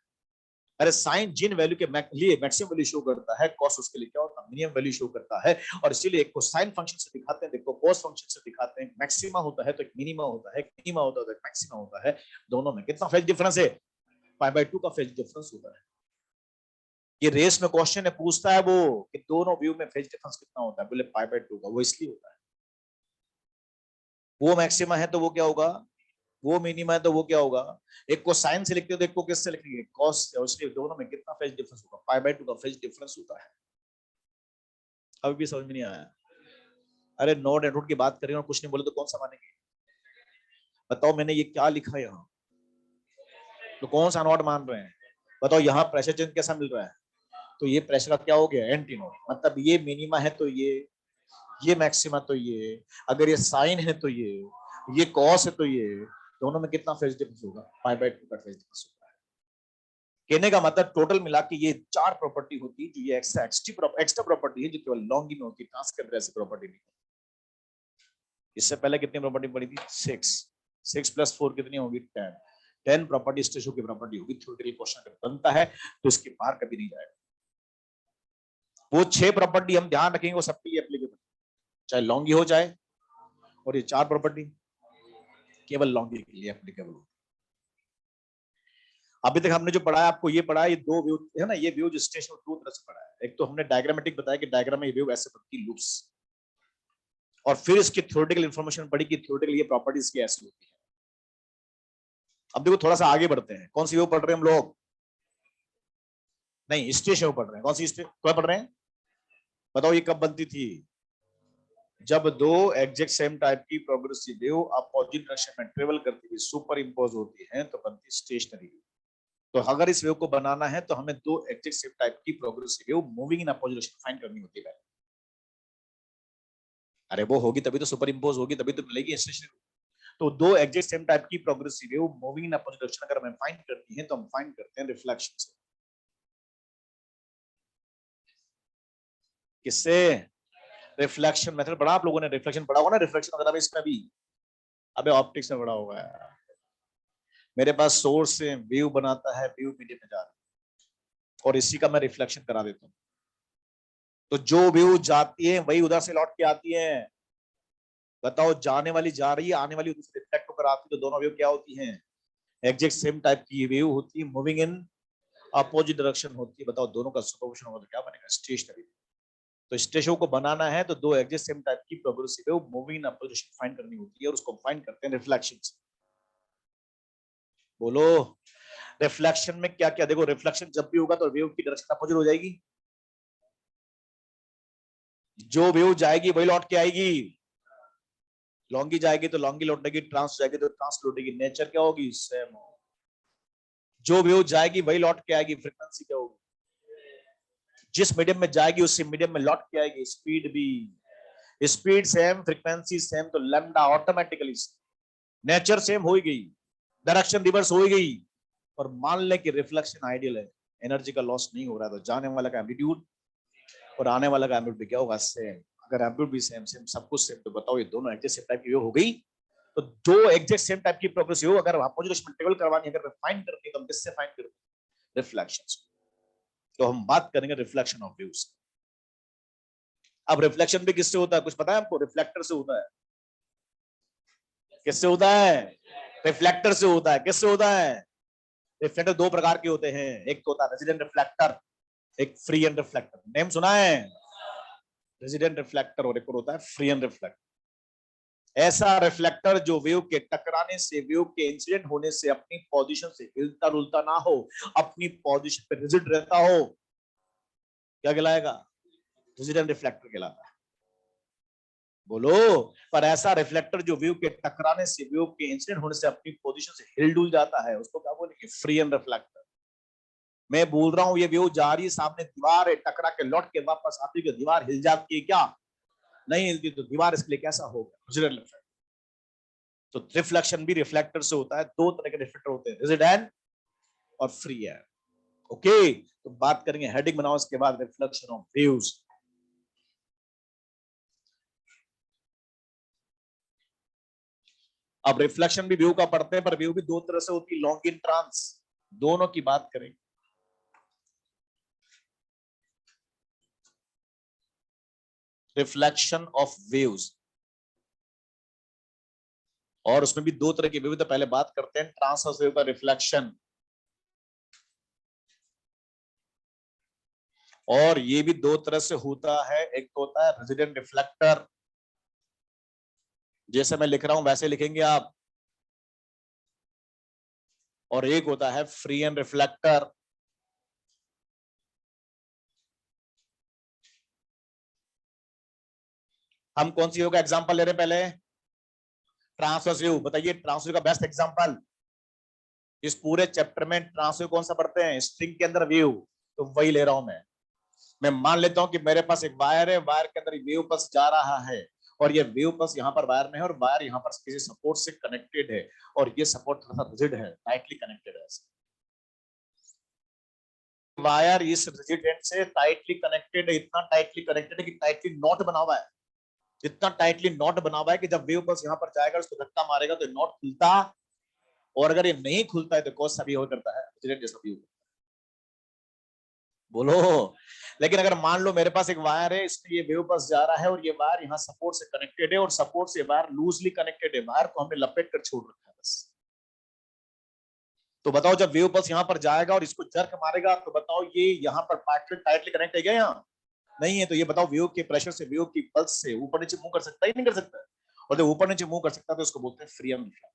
Speaker 1: अरे साइन जिन वैल्यू के लिए मैक्सिमम वैल्यू शो करता है, कॉस उसके लिए क्या होता है, मिनिमम वैल्यू शो करता है। और इसीलिए एक को साइन फंक्शन से दिखाते हैं, देखो कॉस फंक्शन से दिखाते हैं। मैक्सिमा होता है तो एक मिनिमा होता है, मिनिमा होता है तो एक मैक्सिमा होता है। दोनों में कितना फेज डिफरेंस है? π/2 का फेज डिफरेंस होता है। ये रेस में क्वेश्चन है, पूछता है वो कि दोनों व्यू में फेज डिफरेंस कितना होता है, बोले π/2 का। वो इसलिए होता है, वो मैक्सिमा है तो वो क्या होगा, वो मिनिमा है तो वो क्या होगा। एक को साइन से लिखते हो तो एक को किससे लिखेंगे, कॉस से। और इसलिए दोनों में कितना फेज डिफरेंस होगा, π/2 का फेज डिफरेंस होता है। अभी भी समझ में नहीं आया? अरे नोड एंड रूट की बात करें और कुछ नहीं बोले तो कौन सा मानेंगे? बताओ, मैंने ये क्या लिखा है यहाँ, तो कौन सा नोड मान रहे हैं? बताओ, यहाँ प्रेशर चेंज कैसा मिल रहा है? तो ये प्रेशर का क्या हो गया, एंटी नोड। मतलब ये मिनिमा है तो ये मैक्सिमा तो ये, अगर ये साइन है तो ये कॉस है तो ये, दोनों में कितना फेज डिफरेंस होगा, π/2 का फेज डिफरेंस होगा। कहने का मतलब टोटल मिला के ये 4 प्रॉपर्टी होती है, जो ये एक्स्ट्रा प्रॉपर्टी है जो केवल लॉन्गी में होती है, ट्रांस के अंदर ऐसी प्रॉपर्टी नहीं। इससे पहले कितनी प्रॉपर्टी पड़ी थी, 6 + 4 कितनी होगी, 10 प्रॉपर्टी स्टेशो की प्रॉपर्टी होगी। थ्योरेटिकल क्वेश्चन बनता है तो इसके बाहर कभी नहीं जाएगा। वो 6 प्रॉपर्टी हम ध्यान रखेंगे, वो सबके लिए एप्लीकेबल, चाहे लॉन्गी हो जाए, और ये 4 प्रॉपर्टी केवल लॉन्गी के लिए एप्लीकेबल होगी। अभी तक हमने जो पढ़ा है, आपको ये पढ़ा है, ये 2 व्यू है ना, ये व्यू जो स्टेशन 2 तरह से पढ़ा है। एक तो हमने डायग्रामेटिक बताया कि डायग्राम में ये व्यू ऐसे बनती है, लूप्स। और फिर इसकी थ्योरेटिकल इंफॉर्मेशन पढ़ी कि थ्योरेटिकल ये प्रॉपर्टीज की ऐसी होती है। अब देखो थोड़ा सा आगे बढ़ते हैं, कौन सी व्यू पढ़ रहे हैं हम लोग? नहीं, स्टेशन पढ़ रहे हैं। कौन सी क्या पढ़ रहे हैं, बताओ, ये कब बनती थी? जब 2 एग्जैक्ट सेम टाइप की प्रोग्रेसिव वेव अपोजिट डायरेक्शन में ट्रेवल करती हुई सुपर इंपोज होती है तो बनती स्टेशनरी वेव। तो अगर इस वेव को बनाना है तो हमें 2 एग्जैक्ट सेम टाइप की progressive wave moving in opposite direction find करनी होती है। अरे वो होगी तभी तो सुपर इंपोज होगी, तभी तो मिलेगी स्टेशनरी। तो 2 एग्जैक्ट सेम टाइप की progressive wave moving in opposite direction अगर हमें फाइंड करनी है तो हम फाइंड करते हैं रिफ्लेक्शन से। किससे? रिफ्लेक्शन मेथड पढ़ा आप लोगों ने, रिफ्लेक्शन पढ़ा होगा ना, रिफ्लेक्शन वगैरह में इसमें भी। अबे ऑप्टिक्स में पढ़ा होगा यार। मेरे पास सोर्स से वेव बनाता है, वेव मीडियम में जा रही है और इसी का मैं रिफ्लेक्शन करा देता हूँ। तो जो वेव जाती है वही उधर से लौट के आती है। बताओ, जाने वाली जा रही है, आने वाली उधर से रिफ्लेक्ट होकर आती है, तो दोनों वेव क्या होती हैं, एग्जैक्ट सेम टाइप की वेव होती है, मूविंग इन अपोजिट डायरेक्शन होती है। बताओ, दोनों का सुपरपोजिशन होगा तो क्या बनेगा, स्टेशनरी। तो स्टेशन को बनाना है तो 2 एग्जैक्ट सेम टाइप की progressive wave moving in opposite direction find करनी होती है और उसको फाइंड करते हैं रिफ्लेक्शन से। बोलो, रिफ्लेक्शन में क्या क्या, देखो रिफ्लेक्शन जब भी होगा तो वेव की डायरेक्शन अपोजिट हो जाएगी। जो वेव जाएगी वही लौट के आएगी। लॉन्गी जाएगी तो लॉन्गी लौटेगी, ट्रांस जाएगी तो ट्रांस लौटेगी। नेचर क्या होगी, सेम। जो वेव जाएगी वही लौट के आएगी। फ्रीक्वेंसी क्या होगी, जिस मीडियम में जाएगी उसी मीडियम में लौट के आएगी। स्पीड भी, स्पीड सेम, फ्रीक्वेंसी सेम, तो लैम्डा ऑटोमेटिकली। नेचर सेम हो गई, डायरेक्शन रिवर्स हो गई। और मान ले कि रिफ्लेक्शन आइडियल है, एनर्जी का लॉस नहीं हो रहा है, तो जाने वाला का एम्पलीट्यूड और आने वाला का एम्पलीट्यूड क्या होगा, सेम। अगर एम्पलीट्यूड भी सेम सेम सब कुछ सेम, तो बताओ ये दोनों एग्जैक्ट सेम टाइप की वेव हो गई। तो दो एग्जैक्ट सेम टाइप की प्रोग्रेसिव वेव अगर अपोजिट डायरेक्शन में ट्रेवल करवानी, अगर फाइंड करनी है तो हम किससे फाइंड करेंगे, रिफ्लेक्शन। तो हम बात करेंगे रिफ्लेक्शन ऑफ वेव्स। अब रिफ्लेक्शन भी किससे होता है, कुछ पता है आपको? रिफ्लेक्टर से होता है। किससे होता है? रिफ्लेक्टर से होता है। किससे होता है? रिफ्लेक्टर 2 प्रकार के होते हैं, एक तो होता है रेजिडेंट रिफ्लेक्टर, एक फ्री एंड रिफ्लेक्टर। नेम सुना है? रेजिडेंट रिफ्लेक्टर और एक और होता है फ्री एंड रिफ्लेक्टर। ऐसा रिफ्लेक्टर जो वेव के टकराने से, वेव के इंसिडेंट होने से अपनी पोजीशन से हिलता डुलता ना हो, अपनी पोजीशन पे रिजिड रहता हो, क्या कहलाएगा, रेजिडेंट रिफ्लेक्टर कहलाता है। बोलो। पर ऐसा रिफ्लेक्टर जो वेव के टकराने से, वेव के इंसिडेंट होने से अपनी पोजीशन से हिल डुल जाता है, उसको क्या बोलेंगे, फ्री एंड रिफ्लेक्टर। मैं बोल रहा हूं ये वेव जा रही है, सामने दीवार है, टकरा के लौट के वापस आती है, दीवार हिल जाती है क्या, नहीं हिलती, तो दीवार इसके लिए कैसा होगा, रेजिडेंट रिफ्लेक्टर। तो रिफ्लेक्शन भी रिफ्लेक्टर से होता है। 2 तरह के रिफ्लेक्टर होते हैं, रेजिडेंट और फ्री है। ओके, तो बात करेंगे, हेडिंग बनाओ इसके बाद, रिफ्लेक्शन ऑफ वेव्स। अब रिफ्लेक्शन भी व्यू का पढ़ते हैं, पर व्यू भी 2 तरह से होती है, लॉन्ग इन ट्रांस। दोनों की बात करें। रिफ्लेक्शन ऑफ वेव्स, और उसमें भी दो तरह की वेव, तो पहले बात करते हैं ट्रांसवर्स वेव का रिफ्लेक्शन, और ये भी दो तरह से होता है। एक तो होता है रेजिडेंट रिफ्लेक्टर, जैसे मैं लिख रहा हूं वैसे लिखेंगे आप, और एक होता है फ्री एंड रिफ्लेक्टर। हम कौन सी वेव का एग्जांपल ले रहे हैं पहले? Transverse wave. बताइए ट्रांसवर्स वेव का बेस्ट एग्जांपल इस पूरे चैप्टर में ट्रांसवर्स वेव कौन सा पढ़ते हैं? स्ट्रिंग के अंदर वेव, तो वही ले रहा हूं मैं मान लेता हूं कि मेरे पास एक वायर है, वायर के अंदर वेव पल्स जा रहा है, और ये वेव पल्स यहाँ पर वायर में है, और वायर यहाँ पर किसी सपोर्ट से कनेक्टेड है, और ये सपोर्ट थोड़ा सा रिजिड है, टाइटली कनेक्टेड है। वायर इस रिजिड एंड से टाइटली कनेक्टेड है, इतना टाइटली कनेक्टेड है कि टाइटली नॉट बना हुआ है, इतना टाइटली नॉट बना हुआ है कि जब वेव पल्स यहाँ पर जाएगा उसको धक्का मारेगा तो नॉट खुलता, और अगर ये नहीं खुलता है तो कौन सा भी हो करता है, रिजिड जैसा भी होता है। बोलो। लेकिन अगर मान लो मेरे पास एक वायर है, इसमें ये वेव पास जा रहा है, और ये वायर यहाँ सपोर्ट से कनेक्टेड है, और सपोर्ट से वायर लूजली कनेक्टेड है, वायर को हमने लपेट कर छोड़ रखा है बस। तो बताओ जब वेव पल्स यहाँ पर जाएगा और इसको जर्क मारेगा, तो बताओ ये यहाँ पर पार्टिकल टाइटली कनेक्ट है क्या? यहाँ नहीं है। तो ये बताओ वेव के प्रेशर से, वेव की पल्स से ऊपर नीचे मूव कर सकता है नहीं कर सकता? और जब ऊपर नीचे मूव कर सकता है तो उसको बोलते हैं फ्री एंड रिफ्लेक्टर।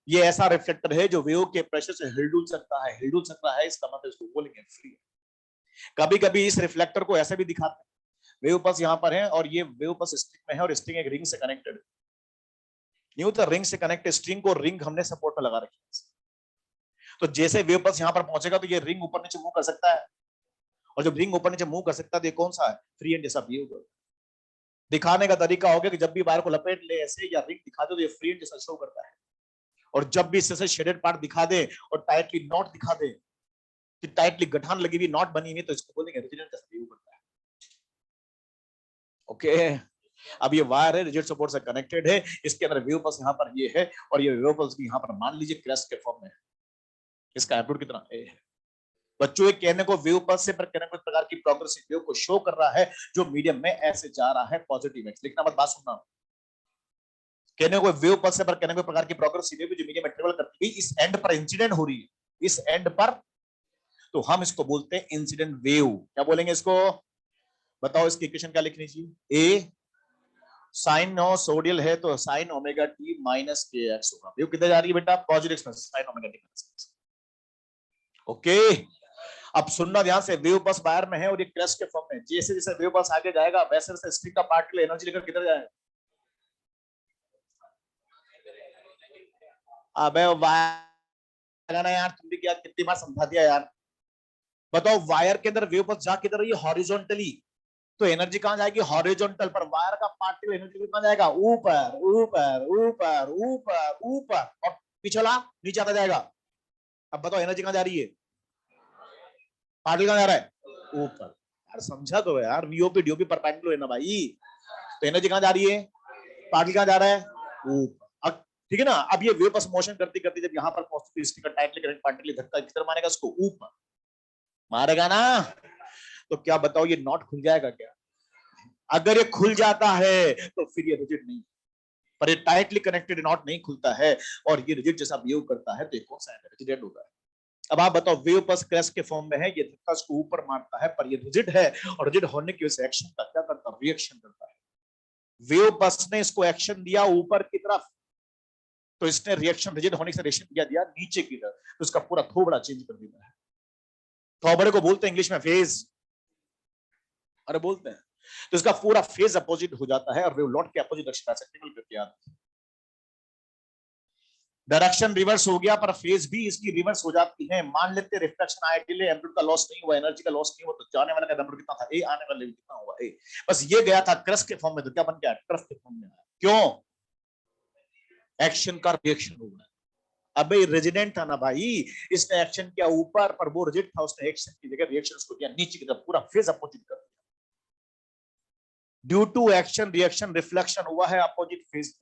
Speaker 1: ये ऐसा रिफ्लेक्टर है जो वेव के प्रेशर से हिलडुल सकता है, हिलडुल सकता है, इसका मतलब इसको बोलेंगे फ्री। कभी कभी इस रिफ्लेक्टर को ऐसे भी दिखाते हैं, वेव पल्स यहाँ पर है और ये वेव पल्स स्ट्रिंग में है, और स्ट्रिंग एक रिंग से कनेक्टेड है। नहीं होता रिंग से कनेक्टेड स्ट्रिंग को, रिंग हमने सपोर्ट में लगा रखी है, तो जैसे वेव पल्स यहाँ पर पहुंचेगा तो ये रिंग ऊपर नीचे मूव कर सकता है, और जब रिंग ऊपर नीचे मूव कर सकता है तो ये कौन सा है? फ्री एंड जैसा भी होगा। दिखाने का तरीका हो गया कि जब भी वायर को लपेट ले ऐसे या रिंग दिखा दे तो ये फ्री एंड जैसा शो करता है, और जब भी इससे शेडेड पार्ट दिखा दे और टाइटली नॉट दिखा दे कि टाइटली गठान लगी हुई नॉट बनी हुई, तो इसको बोलेंगे रिजिड जैसा व्यू करता है। ओके, अब ये वायर है, रिजिड सपोर्ट से कनेक्टेड है, इसके अंदर वेव पल्स यहाँ पर ये है, और ये वेव पल्स भी यहाँ पर मान लीजिए क्रेस्ट के फॉर्म में है, इसका एम्पलीट्यूड कितना ए है। बच्चों एक कहने को वेव पल्स से पर कहने को प्रकार की प्रोग्रेसिव वेव को शो कर रहा है जो मीडियम में ऐसे जा रहा है पॉजिटिव एक्स। लिखना मत, बात सुनना। कहने को वेव पल्स से पर कहने को प्रकार की प्रोग्रेसिव वेव जो मीडियम में ट्रेवल करती है, इस एंड पर इंसिडेंट हो रही है, इस एंड पर, तो हम इसको बोलते हैं इंसिडेंट वेव। क्या बोलेंगे इसको? बताओ इसकी इक्वेशन क्या लिखनी चाहिए? ए साइन सोडियल है तो साइन ओमेगा टी माइनस के एक्स होगा। वेव किधर जा रही है बेटा? पॉजिटिव में, sine omega T minus x. Okay, अब सुनना ध्यान से, वेव बस वायर में है और ये क्रेस्ट के फॉर्म में, जैसे जैसे वेव बस आगे जाएगा वैसे वैसे स्ट्रिंग का पार्टिकल एनर्जी लेकर किधर जाएगा? अबे वायर ना यार, तुमने क्या कितनी बार समझा दिया यार। बताओ वायर के अंदर वेव बस जा किधर रही है? हॉरिजॉन्टली, तो एनर्जी कहां जाएगी? हॉरिजॉन्टल पर। वायर का पार्टिकल एनर्जी कहां जाएगा? ऊपर ऊपर ऊपर ऊपर ऊपर, और पिछला नीचे आता जाएगा। अब बताओ एनर्जी कहां जा रही है? पार्टिकल कहां जा रहा है? ऊपर। यार समझा तो यार, वीओपी डीओपी परपेंडिकुलर है ना भाई, तो एनर्जी कहां जा रही है? पार्टिकल कहां जा रहा है? ऊपर। ठीक है ना? अब ये वेव बस मोशन करती करती जब यहां पर पहुंचती है, स्टिकर टाइटली करंट पार्टिकल धक्का किधर मारेगा? उसको ऊपर मारेगा ना। तो क्या बताओ ये नॉट खुल जाएगा क्या? अगर ये खुल जाता है तो फिर ये रिजिड नहीं, पर ये टाइटली कनेक्टेड नॉट नहीं खुलता है और ये रिजिड जैसा बिहेव करता है, तो ये कौन सा है? रिजिड होगा। अब आप बताओ वेव पल्स क्रेस्ट के फॉर्म में है, ये धक्का उसको ऊपर मारता है, पर ये रिजिड है, और रिजिड होने की वजह से एक्शन का क्या करता है? रिएक्शन करता है। वेव पल्स ने इसको एक्शन दिया ऊपर की तरफ, तो इसने रिएक्शन, रिजिड होने से रिएक्शन दिया दिया नीचे की तरफ, तो इसका पूरा थोबड़ा चेंज कर दिया है। थोबड़े को बोलते हैं इंग्लिश में फेज, अरे बोलते हैं। तो इसका पूरा फेज अपोजिट हो जाता है और वेव लौट के अपोजिट डायरेक्शन से ट्रेवल करके आती है। डायरेक्शन रिवर्स हो गया पर फेज भी इसकी रिवर्स हो जाती है। मान लेते रिफ्लेक्शन आइडियली एम्पलीट्यूड का लॉस नहीं हुआ, एनर्जी का लॉस नहीं हुआ, तो जाने वाला का एम्पलीट्यूड कितना था? ए, आने वाला कितना हुआ? ए। बस ये गया था क्रस्ट के फॉर्म में, तो क्या बन गया? ट्रफ के फॉर्म में आया। क्यों? एक्शन का रिएक्शन हो गया। अबे रेजिडेंट था ना भाई, इसने एक्शन किया ऊपर, पर वो रिजिड था, उसने एक्शन की जगह रिएक्शन उसको किया नीचे की तरफ, पूरा फेज अपोजिट कर दिया। Due to action reaction reflection हुआ है अपोजिट फेज।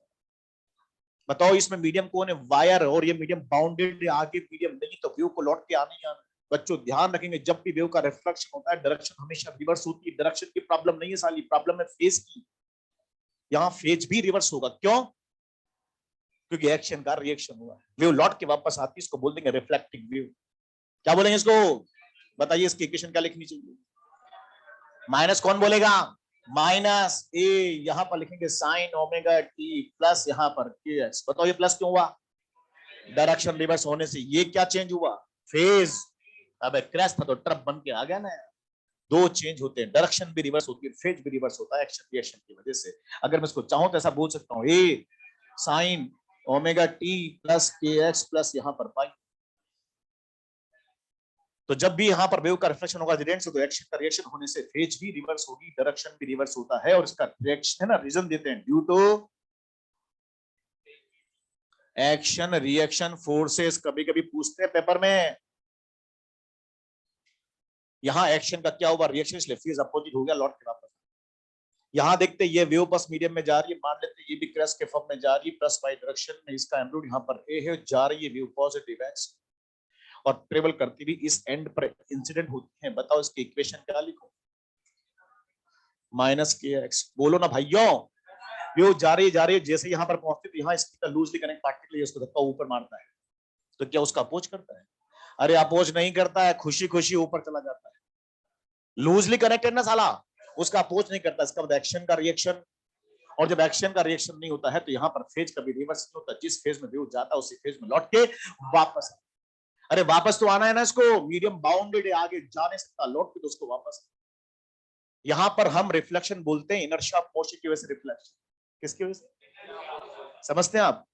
Speaker 1: बताओ इसमें मीडियम कौन है? वायर, और ये मीडियम बाउंडेड, आगे मीडियम नहीं, तो व्यू को लौट के आने ही आना। बच्चों ध्यान रखेंगे, जब भी वेव का रिफ्लेक्शन होता है डायरेक्शन हमेशा रिवर्स होती है। डायरेक्शन की प्रॉब्लम नहीं है साली, प्रॉब्लम है फेज की। यहाँ फेज भी रिवर्स होगा, क्यों? क्योंकि एक्शन का रिएक्शन हुआ है। वेव लौट के वापस आती है, इसको बोल देंगे रिफ्लेक्टिंग वेव। क्या बोलेंगे इसको? बताइए इसकी इक्वेशन क्या लिखनी चाहिए? माइनस कौन बोलेगा? माइनस ए, यहां पर लिखेंगे साइन ओमेगा टी प्लस यहां पर के एक्स। बताओ ये प्लस क्यों हुआ? डायरेक्शन रिवर्स होने से। ये क्या चेंज हुआ? फेज। अब क्रैश था तो ट्रप बन के आ गया ना। दो चेंज होते हैं, डायरेक्शन भी रिवर्स होती है, फेज भी रिवर्स होता है एक्शन रिएक्शन की वजह से। अगर मैं इसको चाहूं तो ऐसा बोल सकता हूं, ए साइन ओमेगा टी प्लस के एक्स प्लस यहां पर पाई। तो जब भी यहां पर वेव का रिफ्लेक्शन होगा रिजल्ट से, तो एक्शन का रिएक्शन होने से फेज भी रिवर्स होगी, डायरेक्शन भी रिवर्स होता है। और इसका रिएक्शन है ना, रीजन देते हैं due to action reaction forces. कभी कभी पूछते हैं पेपर में, यहां एक्शन का क्या हुआ? रिएक्शन, इसलिए फेज अपोजिट हो गया, लौट के वापस। यहां देखते ये वेव बस मीडियम में जा रही है, मान लेते ये भी क्रैश के फॉर्म में जा रही है, प्लस वाई डायरेक्शन में। इसका एम्पलीट्यूड यहां पर ए है, जा रही है वेव पॉजिटिव एक्स और ट्रेवल करती हुई इस एंड पर इंसिडेंट होती है। बताओ इसकी इक्वेशन क्या लिखो? माइनस के एक्स। बोलो ना भाइयों, वेव जा रही है, जैसे यहां पर पहुंचती तो यहाँ इसका लूजली कनेक्ट पार्टिकल इसको धक्का ऊपर मारता है, तो क्या उसका अपोज करता है? अरे अपोज नहीं करता है, खुशी खुशी ऊपर चला जाता है। लूजली कनेक्टेड ना साला, उसका अपोज नहीं करता। इसका मतलब एक्शन का रिएक्शन, और जब एक्शन का रिएक्शन नहीं होता है तो यहाँ पर फेज कभी रिवर्स नहीं होता। जिस फेज में वेव जाता है उसी फेज में लौट के वापस। अरे वापस तो आना है ना इसको, मीडियम बाउंडेड है, आगे जा नहीं सकता, लौट के तो उसको वापस। यहां पर हम रिफ्लेक्शन बोलते हैं इनर्शिया ऑफ मोशन की वजह से रिफ्लेक्शन। किसकी वजह से? समझते हैं आप?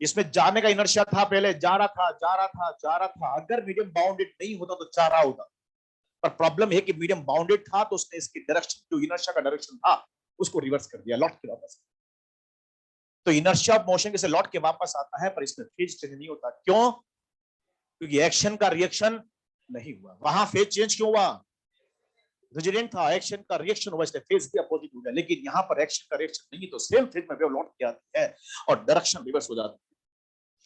Speaker 1: इसमें जाने का इनर्शिया था, पहले जा रहा था जा रहा था जा रहा था। अगर मीडियम बाउंडेड नहीं होता तो जा रहा होता, पर प्रॉब्लम है कि मीडियम बाउंडेड था तो उसने इसकी डायरेक्शन, जो इनर्शिया का डायरेक्शन था, उसको रिवर्स कर दिया, लौट के वापस। तो इनर्शिया ऑफ मोशन से लौट के वापस आता है, पर इसमें फेज चेंज नहीं होता। क्यों? क्योंकि एक्शन का रिएक्शन नहीं हुआ। वहां फेज चेंज क्यों हुआ? रिजल्टेंट था, एक्शन का रिएक्शन हुआ, इसलिए फेज भी अपोजिट हो गया। लेकिन यहाँ पर एक्शन का रिएक्शन नहीं, तो सेम फेज में वेव लौट के आती है और डायरेक्शन रिवर्स हो जाती है।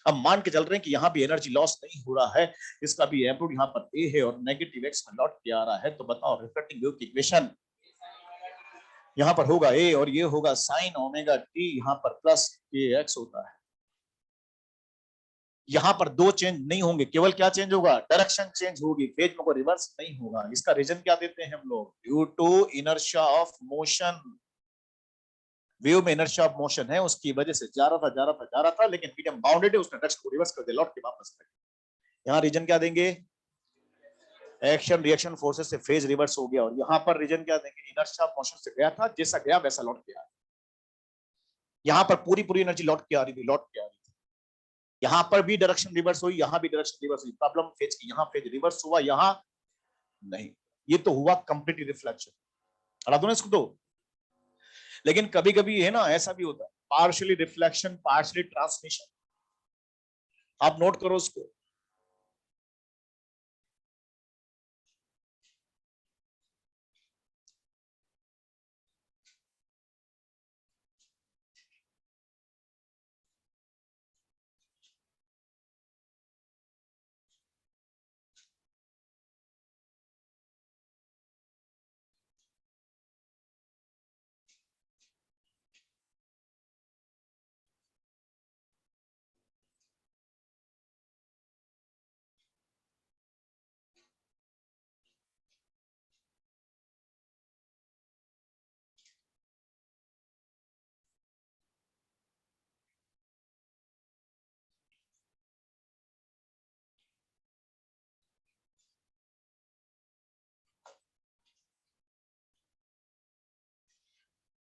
Speaker 1: अब मान के चल रहे हैं कि यहाँ भी एनर्जी लॉस नहीं हो रहा है, इसका भी एम्पलीट्यूड यहाँ पर ए है और नेगेटिव एक्स में लौट के आ रहा है। तो बताओ रिफ्लेक्टिंग वेव की इक्वेशन यहाँ पर होगा ए, और ये होगा साइन ओमेगा टी, यहाँ पर प्लस के एक्स होता है। यहाँ पर दो चेंज नहीं होंगे, केवल क्या चेंज होगा? डायरेक्शन चेंज होगी, फेज में कोई रिवर्स नहीं होगा। इसका रीजन क्या देते हैं हम लोग? Due to inertia of motion. Wave में इनर्शिया ऑफ मोशन है, उसकी वजह से जा रहा था जा रहा था जा रहा था, लेकिन मीडियम बाउंडेड है, उसने डायरेक्शन को रिवर्स कर दिया, लौट के वापस कर दिया। यहाँ रीजन क्या देंगे? एक्शन रिएक्शन फोर्सेस से फेज रिवर्स हो गया। और यहाँ पर रीजन क्या देंगे? इनर्शिया ऑफ मोशन से गया था, जैसा गया वैसा लौट के आया। यहाँ पर पूरी पूरी एनर्जी लौट के आ रही थी, लौट के आ रही थी। यहाँ पर भी डायरेक्शन रिवर्स हुई, यहाँ भी डायरेक्शन रिवर्स हुई। प्रॉब्लम फेज की, यहाँ फेज रिवर्स हुआ, यहाँ नहीं। ये तो हुआ कंप्लीट रिफ्लेक्शन, हटा दो ना इसको तो। लेकिन कभी कभी है ना, ऐसा भी होता है, पार्शियली रिफ्लेक्शन पार्शियली ट्रांसमिशन। आप नोट करो उसको।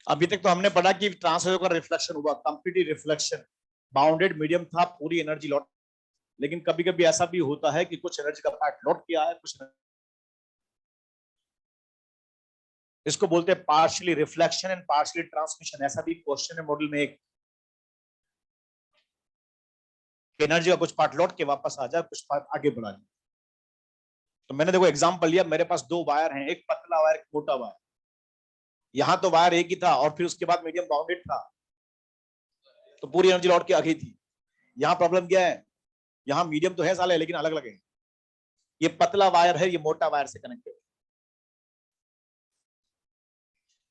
Speaker 1: अभी तक तो हमने पढ़ा कि ट्रांसफर का रिफ्लेक्शन हुआ, कंप्लीट रिफ्लेक्शन, बाउंडेड मीडियम था, पूरी एनर्जी लौट। लेकिन कभी कभी ऐसा भी होता है कि कुछ एनर्जी का पार्ट लौट के आया, कुछ इसको बोलते हैं partially reflection and partially transmission. ऐसा भी क्वेश्चन है मॉडल में एक, एनर्जी का कुछ पार्ट लौट के वापस आ जाए, कुछ पार्ट आगे बढ़ा जाए। तो मैंने देखो एग्जांपल लिया, मेरे पास दो वायर हैं, एक पतला वायर, एक मोटा वायर। यहाँ तो वायर एक ही था और फिर उसके बाद मीडियम बाउंडेड था, तो पूरी एनर्जी लौट के आ गई थी। यहाँ प्रॉब्लम क्या है? यहाँ मीडियम तो है साले, लेकिन अलग अलग है। ये पतला वायर है, ये मोटा वायर से कनेक्टेड।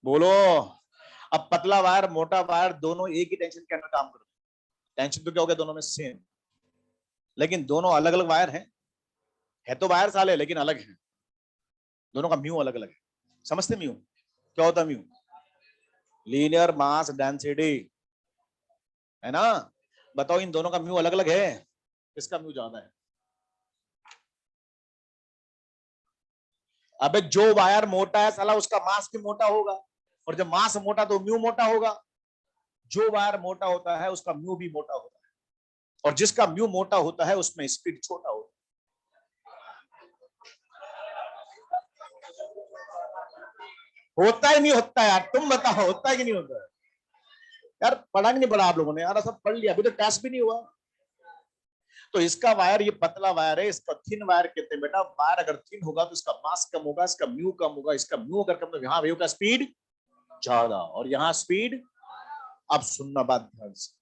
Speaker 1: बोलो। अब पतला वायर मोटा वायर दोनों एक ही टेंशन के अंदर काम करते हैं। टेंशन तो क्या हो गया, दोनों में सेम, लेकिन दोनों अलग अलग वायर हैं। है तो वायर साले, लेकिन अलग हैं। दोनों का म्यू अलग अलग है। समझते म्यू क्या होता है? म्यू लीनियर मास डेंसिटी, है ना? बताओ इन दोनों का म्यू अलग अलग है, किसका म्यू ज्यादा है? अबे जो वायर मोटा है साला उसका मास भी मोटा होगा, और जब मास मोटा तो म्यू मोटा होगा। जो वायर मोटा होता है उसका म्यू भी मोटा होता है, और जिसका म्यू मोटा होता है उसमें स्पीड छोटा होता है। होता है नहीं होता है यार, तुम बताओ होता है कि नहीं होता है? यार पढ़ा कि नहीं पढ़ा आप लोगों ने? यार सब पढ़ लिया, अभी तो टेस्ट भी नहीं हुआ। तो इसका वायर, ये पतला वायर है, इसका थिन वायर कहते हैं बेटा। वायर अगर थिन होगा तो इसका मास कम होगा, इसका म्यू कम होगा। इसका म्यू अगर कम, तो यहाँ वेव का स्पीड ज्यादा, और यहाँ स्पीड। अब सुनना बात ध्यान से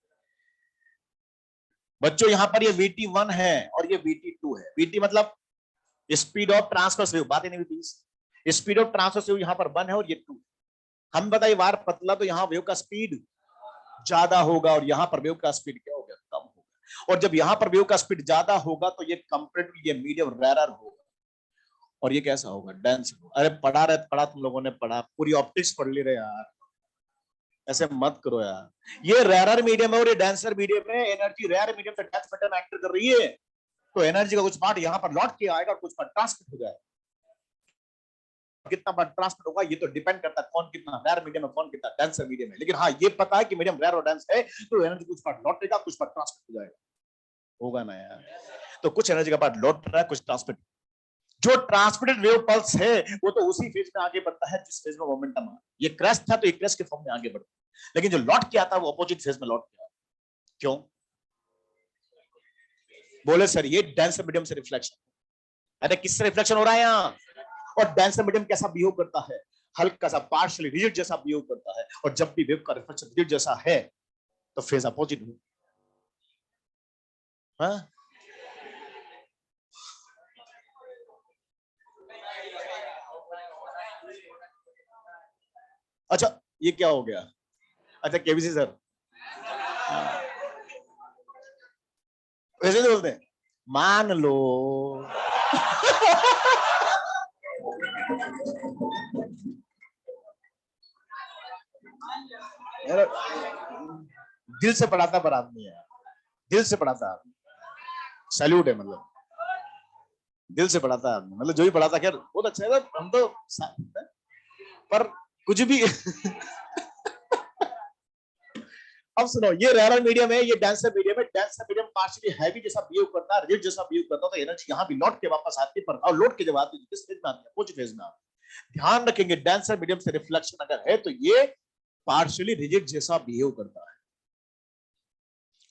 Speaker 1: बच्चों, यहाँ पर ये VT1 है और ये VT2 है। VT मतलब स्पीड ऑफ ट्रांसवर्स वेव, बात ही नहीं हुई। स्पीड ऑफ ट्रांसवर्स वेव यहाँ पर 1 है और ये 2। हम बताइए वायर पतला तो यहाँ वेव का स्पीड ज्यादा होगा, और यहाँ पर वेव का स्पीड क्या हो गया, कम होगा। और जब यहाँ पर वेव का स्पीड ज्यादा होगा तो ये कंपैरेटिवली ये मीडियम रेयर होगा, और ये कैसा होगा, डेंस। अरे पढ़ा तुम लोगों ने पढ़ा, पूरी ऑप्टिक्स पढ़ ली रहे यार, ऐसे मत करो यार। ये रेयर मीडियम है और ये डेंसर मीडियम है। एनर्जी रेयर मीडियम से डेंस मीडियम एंटर कर रही है, तो एनर्जी का कुछ पार्ट यहाँ पर लौट के आएगा और कुछ पार्ट ट्रांसमिट हो जाएगा। कितना पार्ट ट्रांसमिट होगा ये तो डिपेंड करता है कौन कितना रेयर मीडियम है, कौन कितना डेंसर मीडियम है। लेकिन हाँ ये पता है कि मीडियम रेयर और डेंस है, तो एनर्जी कुछ पार्ट लौटेगा, कुछ पार्ट ट्रांसमिट हो जाएगा। होगा ना यार? तो कुछ एनर्जी का पार्ट लौट रहा है, कुछ ट्रांसमिट। जो ट्रांसमिटेड वेव पल्स है वो तो उसी फेज में आगे बढ़ता है जिस फेज में मोमेंटम है। ये क्रेस्ट था तो ये क्रेस्ट के फॉर्म में आगे बढ़ता है, लेकिन जो लौट के आता है वो अपोजिट फेज में लौट के आता है। क्यों? बोले सर ये डेंसर मीडियम से रिफ्लेक्शन। अरे किससे रिफ्लेक्शन हो रहा है यहाँ? और डेंसर मीडियम कैसा बिहेव करता है? हल्का सा पार्शियली रिजिड जैसा बिहेव करता है, और जब भी वेव का रिफ्लेक्शन रिजिड जैसा है तो फेज अपोजिट हो। हाँ? अच्छा ये क्या हो गया? अच्छा केबीसी सर वैसे तो बोलते हैं, मान लो दिल से पढ़ाता पर आदमी है, दिल से पढ़ाता आदमी, सैल्यूट है। मतलब दिल से पढ़ाता आदमी, मतलब जो भी पढ़ाता खैर बहुत अच्छा है। हम तो पर कुछ भी अब सुनो, ये रेयर मीडियम है, ये डेंसर मीडियम है। डेंसर मीडियम पार्शियली हैवी जैसा बिहेव करता है, रिजिड जैसा बिहेव करता है, तो एनर्जी यहाँ भी लौट के वापस आती है। पर और लौट के जब आती है किस फेज में आती है? अपोजिट फेज में आती है। ध्यान रखेंगे डेंसर मीडियम से रिफ्लेक्शन अगर है तो ये पार्शियली रिजिड जैसा बिहेव करता है,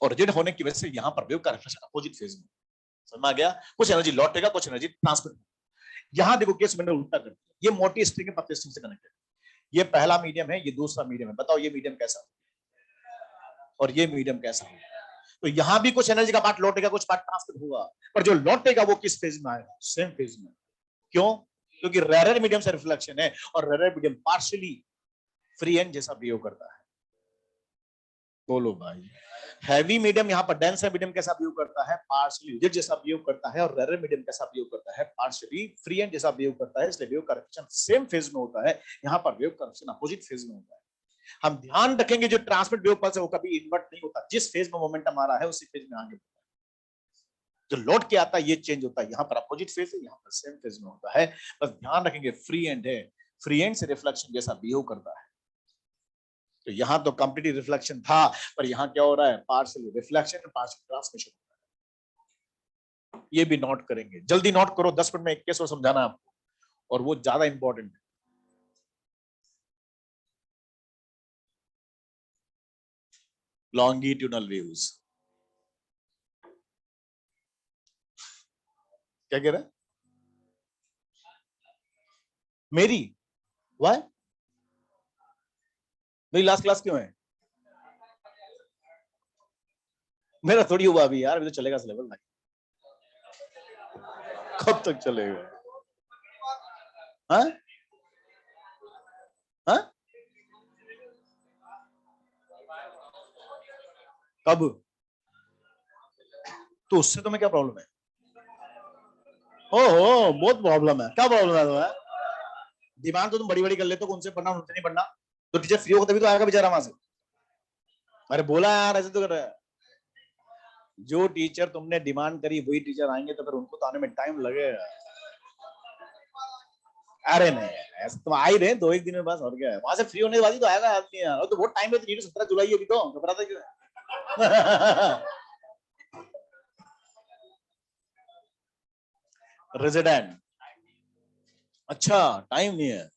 Speaker 1: और रिजिड होने की वजह से यहाँ पर वेव का रिफ्लेक्शन अपोजिट फेज में। समझ आ गया? कुछ एनर्जी लौटेगा, कुछ एनर्जी ट्रांसमिट। यहाँ देखो केस मैंने उल्टा कर दिया। ये मोटी स्ट्रिंग है, पतली स्ट्रिंग से कनेक्टेड। ये पहला मीडियम है, ये दूसरा मीडियम है। बताओ ये मीडियम कैसा और ये मीडियम कैसा होगा? तो यहां भी कुछ एनर्जी का पार्ट लौटेगा, कुछ पार्ट ट्रांसमिट होगा, पर जो लौटेगा वो किस फेज में आएगा? सेम फेज में। क्यों? क्योंकि रेयर मीडियम से रिफ्लेक्शन है, और rare medium partially free end जैसा बिहेव करता है। बोलो भाई। हैवी मीडियम यहाँ पर डेंसर मीडियम कैसा बिहेव करता है? पार्शियली रिजिड जैसा बिहेव करता है। और रेयर मीडियम कैसा बिहेव करता है? पार्शियली फ्री एंड जैसा बिहेव करता है। इसलिए वेव का रिफ्लेक्शन सेम फेज में होता है, यहाँ पर वेव का रिफ्लेक्शन अपोजिट फेज में होता है। हम ध्यान रखेंगे जो ट्रांसमिट वेव पल्स है वो कभी इन्वर्ट नहीं होता। जिस फेज में मोमेंटम आ रहा है उसी फेज में आगे बढ़ता है। जो लौट के आता है ये चेंज होता है, यहाँ पर अपोजिट फेज है, यहाँ पर सेम फेज में होता है। बस ध्यान रखेंगे फ्री एंड है, फ्री एंड से रिफ्लेक्शन जैसा बिहेव करता है। तो यहाँ तो कंप्लीट रिफ्लेक्शन था, पर यहाँ क्या हो रहा है? पार्शियल रिफ्लेक्शन, पार्शियल ट्रांसमिशन हो रहा है। ये भी नोट करेंगे, जल्दी नोट करो। 10 मिनट में एक केस और समझाना है आपको, और वो ज्यादा इंपॉर्टेंट है। लॉन्गिट्यूडनल वेव्स क्या कह रहा है? मेरी वाई मेरी लास्ट क्लास क्यों है? मेरा थोड़ी हुआ अभी यार, अभी तो चलेगा सिलेबस भाई। कब तक चलेगा? हाँ हाँ, कब? तो उससे तुम्हें क्या प्रॉब्लम है? ओहो, बहुत प्रॉब्लम है। क्या प्रॉब्लम है तुम्हें? डिमांड तो तुम बड़ी बड़ी कर लेते हो, उनसे पढ़ना उनसे नहीं पढ़ना। तो टीचर फ्री होगा तभी तो आएगा बेचारा वहां से। अरे बोला यार, ऐसे तो कर रहा है। जो टीचर तुमने डिमांड करी वही टीचर आएंगे, तो फिर उनको तो आने में टाइम लगेगा। अरे नहीं, ऐसे तुम आ ही रहे 2 एक दिन में, बस और क्या है। वहां से फ्री होने के बाद ही तो आएगा आदमी यार। और तो बहुत टाइम है, तो 17 जुलाई अभी तो घबराता क्यों है? रेजिडेंट, अच्छा टाइम नहीं है।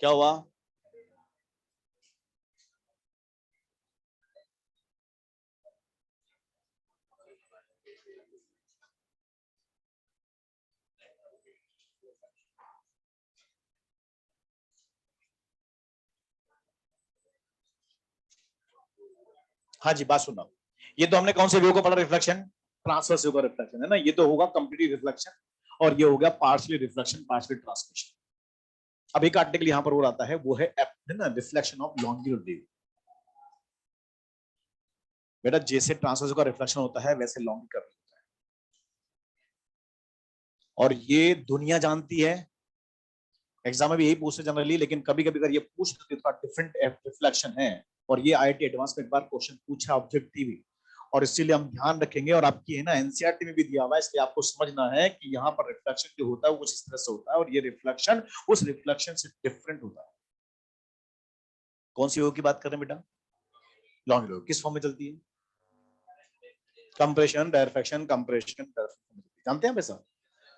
Speaker 1: क्या हुआ? हाँ जी, बात सुना। ये तो हमने कौन से व्यू को पढ़ा? रिफ्लेक्शन, ट्रांसवर्स व्यू का रिफ्लेक्शन है ना। ये तो होगा कंप्लीटली रिफ्लेक्शन, और ये हो गया पार्शियली रिफ्लेक्शन, पार्शियली ट्रांसमिशन। अब एक आर्टिकल यहां पर और आता है, वो है ना रिफ्लेक्शन ऑफ लॉन्गिट्यूड वेव। बेटा जैसे ट्रांसवर्स का रिफ्लेक्शन होता है वैसे लॉन्गिट्यूड का भी होता है, और ये दुनिया जानती है। एग्जाम में भी यही पूछते जनरली, लेकिन कभी कभी अगर ये पूछ लेते तो डिफरेंट रिफ्लेक्शन है। और ये आईआईटी एडवांस में एक बार क्वेश्चन पूछा ऑब्जेक्टिव, और इसीलिए हम ध्यान रखेंगे। और आपकी है ना एनसीईआरटी में भी दिया हुआ है, इसलिए आपको समझना है कि यहाँ पर रिफ्लेक्शन जो होता है वो कुछ इस तरह से होता है, और ये रिफ्लेक्शन उस रिफ्लेक्शन से डिफरेंट होता है। कौन सी वेव की बात कर रहे हैं बेटा? Long wave. किस फॉर्म में चलती है? कंप्रेशन, डायरेक्शन, कंप्रेशन, जानते हैं वैसा?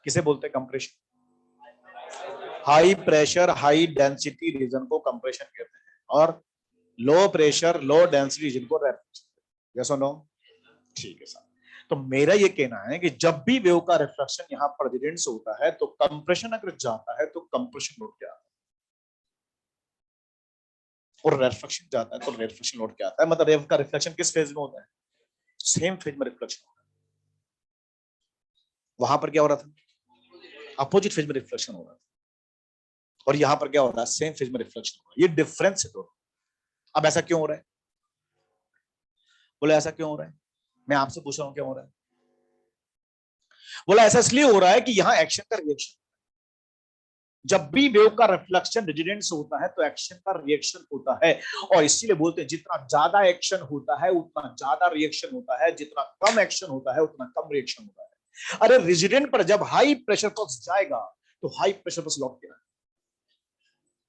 Speaker 1: किसे बोलते हैं compression? High pressure high density region को कंप्रेशन कहते हैं, और low pressure low density region को रैप्शन। यस और नो? ठीक है सर। तो मेरा ये कहना है कि जब भी वेव का रिफ्लेक्शन यहाँ पर रेडियंस होता है, तो कंप्रेशन अगर जाता है तो कंप्रेशन लौट के आता है, और रिफ्लेक्शन जाता है तो रिफ्लेक्शन लौट के आता है। मतलब वेव का रिफ्लेक्शन किस फेज में होता है? सेम फेज में रिफ्लेक्शन होता है। वहां पर क्या हो रहा था? अपोजिट फेज में रिफ्लेक्शन हो रहा था, और यहां पर क्या हो रहा है? सेम फेज में रिफ्लेक्शन हो रहा है। ये डिफरेंस है दोनों। अब ऐसा क्यों हो रहा है? बोले ऐसा क्यों हो रहा है? मैं आपसे पूछ रहा हूं क्यों हो रहा है? बोला ऐसा इसलिए हो रहा है कि यहाँ एक्शन का रिएक्शन, जब भी वेव का रिफ्लेक्शन रेजिडेंट से होता है तो एक्शन का रिएक्शन होता है। और इसीलिए बोलते हैं जितना ज्यादा एक्शन होता है उतना ज्यादा रिएक्शन होता है, जितना कम एक्शन होता है उतना कम रिएक्शन होता है। अरे रेजिडेंट पर जब हाई प्रेशर पल्स जाएगा तो हाई प्रेशर पल्स लौट के आएगा।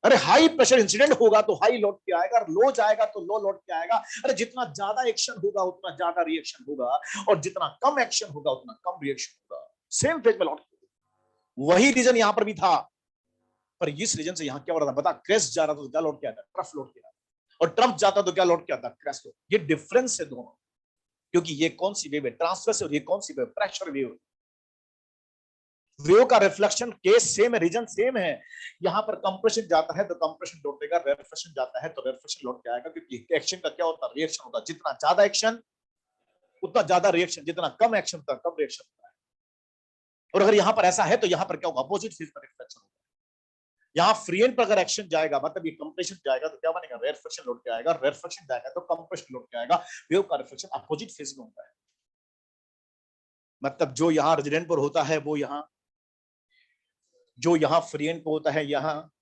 Speaker 1: अरे हाई प्रेशर इंसिडेंट होगा तो हाई लौट के आएगा, लो जाएगा तो लो लौट के आएगा। अरे जितना ज्यादा एक्शन होगा उतना ज्यादा रिएक्शन होगा, और जितना कम एक्शन होगा उतना कम रिएक्शन होगा। सेम फेज में लौट के। वही रीजन यहां पर भी था, पर इस रीजन से यहां क्या हो रहा था? बता, क्रैश जा रहा था तो क्या लौट के आता? ट्रफ लौट के आता। और ट्रफ जाता तो क्या लौट के आता? क्रैश लौट। ये डिफरेंस है दोनों, क्योंकि ये कौन सी वेव है? ट्रांसवर्स, और ये कौन सी वेव? Pressure wave. वेव का रिफ्लेक्शन केस सेम है, रीजन सेम है। यहां पर कंप्रेशन जाता है तो कंप्रेशन लौटेगा, रिफ्लेक्शन जाता है तो रिफ्लेक्शन लौट के आएगा। क्योंकि एक्शन का क्या होता है? रिएक्शन होता है। जितना ज्यादा एक्शन उतना ज्यादा रिएक्शन, जितना कम एक्शन उतना कम रिएक्शन होता है। और अगर यहां पर ऐसा है तो यहां पर क्या होगा? अपोजिट फेज में रिफ्लेक्शन होगा। यहाँ फ्री एंड पर अगर एक्शन जाएगा, मतलब ये कंप्रेशन जाएगा तो क्या बनेगा? रेफ्लेक्शन लौट के आएगा, रेफ्लेक्शन जाएगा तो कंप्रेशन लौट के आएगा। वेव का रिफ्लेक्शन अपोजिट फेज में होता है। मतलब जो यहाँ रेजिडेंट पर होता है वो यहाँ, जो यहाँ फ्री एंड पर होता है यहाँ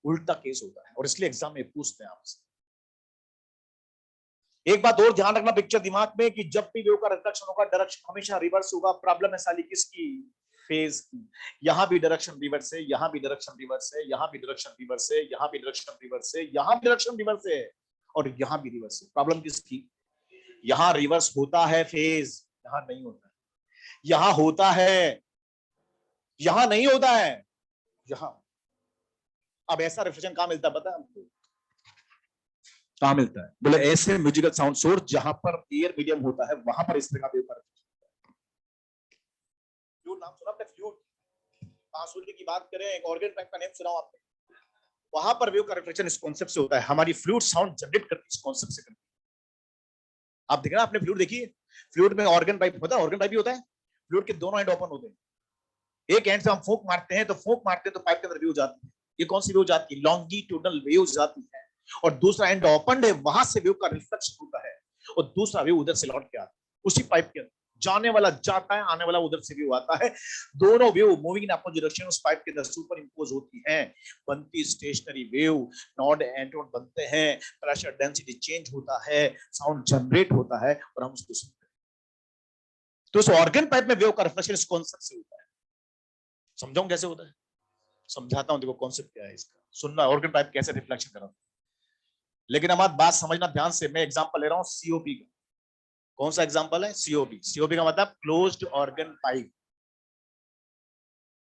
Speaker 1: उल्टा केस होता है। और इसलिए एग्जाम में पूछते हैं आपसे। एक बात और ध्यान रखना पिक्चर दिमाग में, कि जब भी वेव का रिफ्लेक्शन होगा डायरेक्शन हमेशा रिवर्स होगा। प्रॉब्लम है साली किसकी? फेज की। यहां भी डायरेक्शन रिवर्स है, यहां भी डायरेक्शन रिवर्स है, यहां भी डायरेक्शन रिवर्स है, यहां भी डायरेक्शन रिवर्स है, यहां भी डायरेक्शन रिवर्स है, और यहां भी रिवर्स है। प्रॉब्लम किसकी? यहां रिवर्स होता है फेज, यहां नहीं होता है। यहां होता है, यहां नहीं होता है। यहां। अब ऐसा रिफ्लेक्शन कहां मिलता है पता है हमको? कहाँ मिलता है? बोले ऐसे म्यूजिकल साउंड सोर्स जहां पर एयर मीडियम होता है वहां पर इस तरह का वेव का फ्लूट। नाम सुना आपने फ्लूट? बांसुरी की बात करें, एक ऑर्गन टाइप का नेम सुना आपने? वहां पर वेव का रिफ्लेक्शन इस कॉन्सेप्ट से होता है। हमारी फ्लूट साउंड जनरेट करती है इस कॉन्सेप्ट से करती है। आप देख रहे हैं, आपने फ्लूट देखी है? फ्लूट में ऑर्गन पाइप होता है, ऑर्गन पाइप भी होता है। फ्लूट के दोनों एंड ओपन होते हैं। एक एंड से हम फूंक मारते हैं तो पाइप के अंदर वेव जाती है। ये कौन सी वेव जाती है? लॉन्गिट्यूडनल वेव जाती है। और दूसरा एंड ओपन है, वहां से वेव का रिफ्लेक्शन होता है और दूसरा वेव उधर से लौट के आता है उसी पाइप के अंदर। जाने वाला जाता है, आने वाला उधर से व्यू आता है। दोनों view moving in opposite direction उस पाइप के अंदर सुपर इंपोज होती है, बनती स्टेशनरी वेव। नॉड एंड बनते हैं, प्रेशर डेंसिटी चेंज होता है, साउंड जनरेट होता है और हम उसको सुनते हैं। तो उस ऑर्गन पाइप में वेव का रिफ्लेक्शन इस कॉन्सेप्ट से होता है। समझाऊं कैसे होता है? समझाता हूं, देखो कॉन्सेप्ट क्या है इसका, सुनना ऑर्गन पाइप कैसे रिफ्लेक्शन कर रहा है। लेकिन हमारी बात समझना ध्यान से। मैं एग्जांपल ले रहा हूं सीओपी का। कौन सा एग्जांपल है? सीओपी। सीओपी का मतलब क्लोज्ड ऑर्गन पाइप।